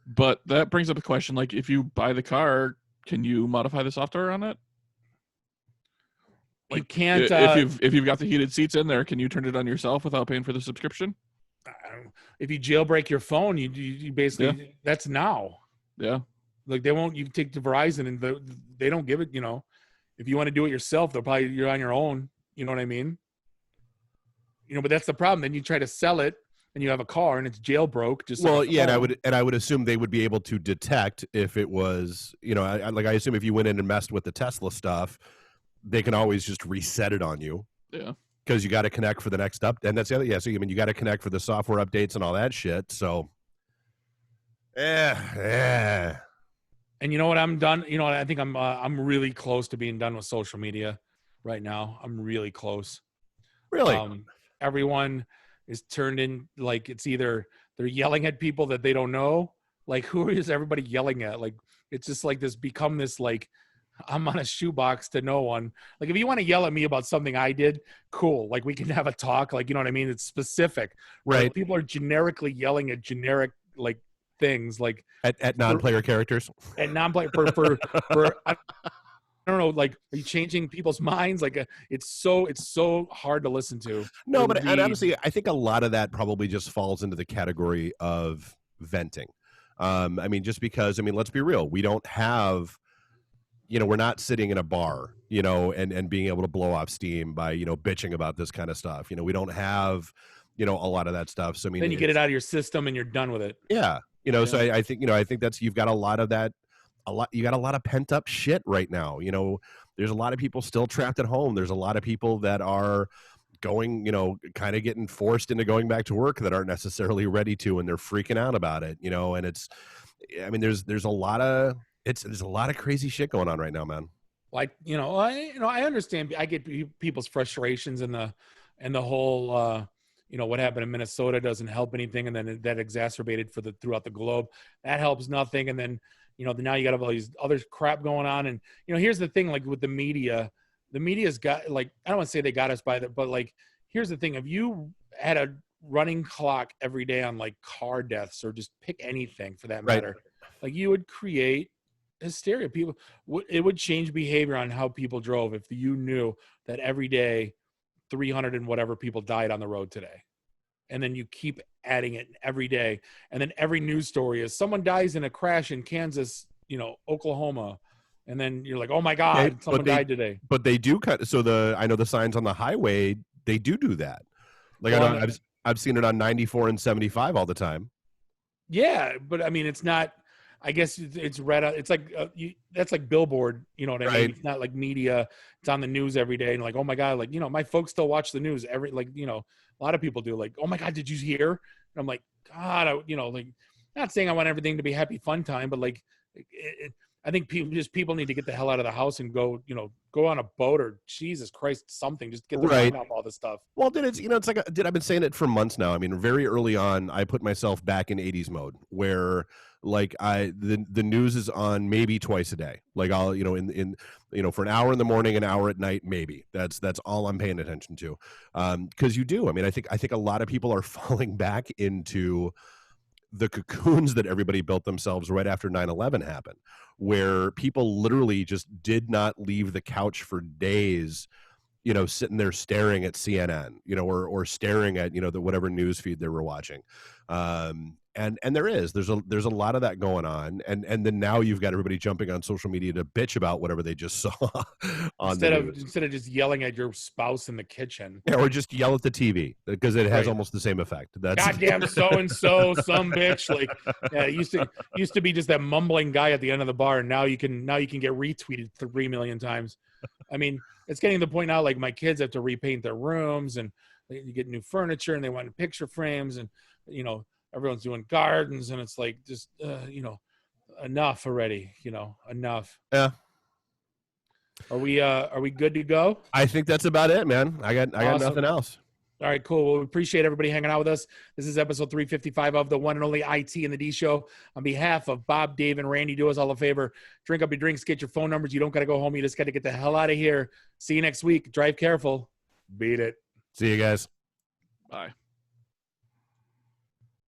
Speaker 1: But that brings up a question. Like, if you buy the car, can you modify the software on it?
Speaker 3: Like, you can't.
Speaker 1: If you've got the heated seats in there, can you turn it on yourself without paying for the subscription?
Speaker 3: If you jailbreak your phone, you basically that's now.
Speaker 1: Yeah.
Speaker 3: Like they won't. You take to Verizon and they don't give it. If you want to do it yourself, you're on your own. You know what I mean? But that's the problem. Then you try to sell it, and you have a car, and it's jailbroke.
Speaker 2: And I would assume they would be able to detect if it was, I assume if you went in and messed with the Tesla stuff, they can always just reset it on you.
Speaker 1: Yeah.
Speaker 2: Because you got to connect for the next and that's the other. Yeah. So you got to connect for the software updates and all that shit. So, yeah.
Speaker 3: And you know what? I'm done. I think I'm really close to being done with social media right now. I'm really close.
Speaker 2: Really?
Speaker 3: Everyone is turned in like it's either they're yelling at people that they don't know. Like, who is everybody yelling at? Like, it's just like become this like I'm on a shoebox to no one. Like, if you want to yell at me about something I did, cool. Like, we can have a talk. Like, you know what I mean? It's specific.
Speaker 2: Right.
Speaker 3: Like, people are generically yelling at generic like things like
Speaker 2: at non-player characters.
Speaker 3: At non-player for I don't know. Like, are you changing people's minds? Like, it's so hard to listen to.
Speaker 2: No, but and honestly, I think a lot of that probably just falls into the category of venting. Just because let's be real. We don't have. We're not sitting in a bar, and being able to blow off steam by, bitching about this kind of stuff. We don't have, a lot of that stuff. So,
Speaker 3: then you get it out of your system and you're done with it.
Speaker 2: Yeah. So I think that's, you've got a lot of that, you got a lot of pent up shit right now. There's a lot of people still trapped at home. There's a lot of people that are going, kind of getting forced into going back to work that aren't necessarily ready to, and they're freaking out about it, and it's, there's a lot of, there's a lot of crazy shit going on right now, man.
Speaker 3: Like, I understand. I get people's frustrations and the whole, what happened in Minnesota doesn't help anything. And then that exacerbated throughout the globe. That helps nothing. And then, now you got all these other crap going on. And, here's the thing, like with the media's got, like, I don't want to say they got us by but like, here's the thing. If you had a running clock every day on like car deaths or just pick anything for that matter, like you would create hysteria. It would change behavior on how people drove if you knew that every day 300 and whatever people died on the road today, and then you keep adding it every day, and then every news story is someone dies in a crash in Kansas, Oklahoma, and then you're like, oh my god, someone died today.
Speaker 2: But they do cut. So I know the signs on the highway, they do that. Like, I've seen it on 94 and 75 all the time.
Speaker 3: Yeah, but it's not. I guess it's red. It's like that's like billboard. You know what I mean? It's not like media. It's on the news every day, and like, oh my god, like my folks still watch the news every a lot of people do. Like, oh my god, did you hear? And I'm like, God, like, not saying I want everything to be happy fun time, but like, I think people need to get the hell out of the house and go on a boat or Jesus Christ something. Just get the mind off all this stuff.
Speaker 2: Well, it's like I've been saying it for months now. Very early on, I put myself back in 80s mode where. Like the news is on maybe twice a day. Like I'll, in for an hour in the morning, an hour at night, maybe that's all I'm paying attention to. Cause you do. I think a lot of people are falling back into the cocoons that everybody built themselves right after 9/11 happened, where people literally just did not leave the couch for days, sitting there staring at CNN, or staring at, whatever news feed they were watching. And there's a lot of that going on, and then now you've got everybody jumping on social media to bitch about whatever they just saw on
Speaker 3: instead
Speaker 2: the
Speaker 3: of
Speaker 2: news.
Speaker 3: instead of just yelling at your spouse in the kitchen.
Speaker 2: Yeah, or just yell at the TV because it has
Speaker 3: Right.
Speaker 2: almost the same effect. That's
Speaker 3: Goddamn so and so, some bitch. Like, yeah, it used to be just that mumbling guy at the end of the bar, and now you can get retweeted 3 million times. I mean, it's getting to the point now. Like, my kids have to repaint their rooms, and you get new furniture, and they want picture frames, and everyone's doing gardens, and it's like, just enough already. Enough.
Speaker 2: Yeah.
Speaker 3: Are we good to go?
Speaker 2: I think that's about it, man. I got
Speaker 3: Awesome.
Speaker 2: nothing else.
Speaker 3: All right, cool. Well, we appreciate everybody hanging out with us. This is episode 355 of the one and only IT and the D Show. On behalf of Bob, Dave, and Randy, do us all a favor. Drink up your drinks, get your phone numbers. You don't got to go home. You just got to get the hell out of here. See you next week. Drive careful. Beat it.
Speaker 2: See you guys.
Speaker 1: Bye.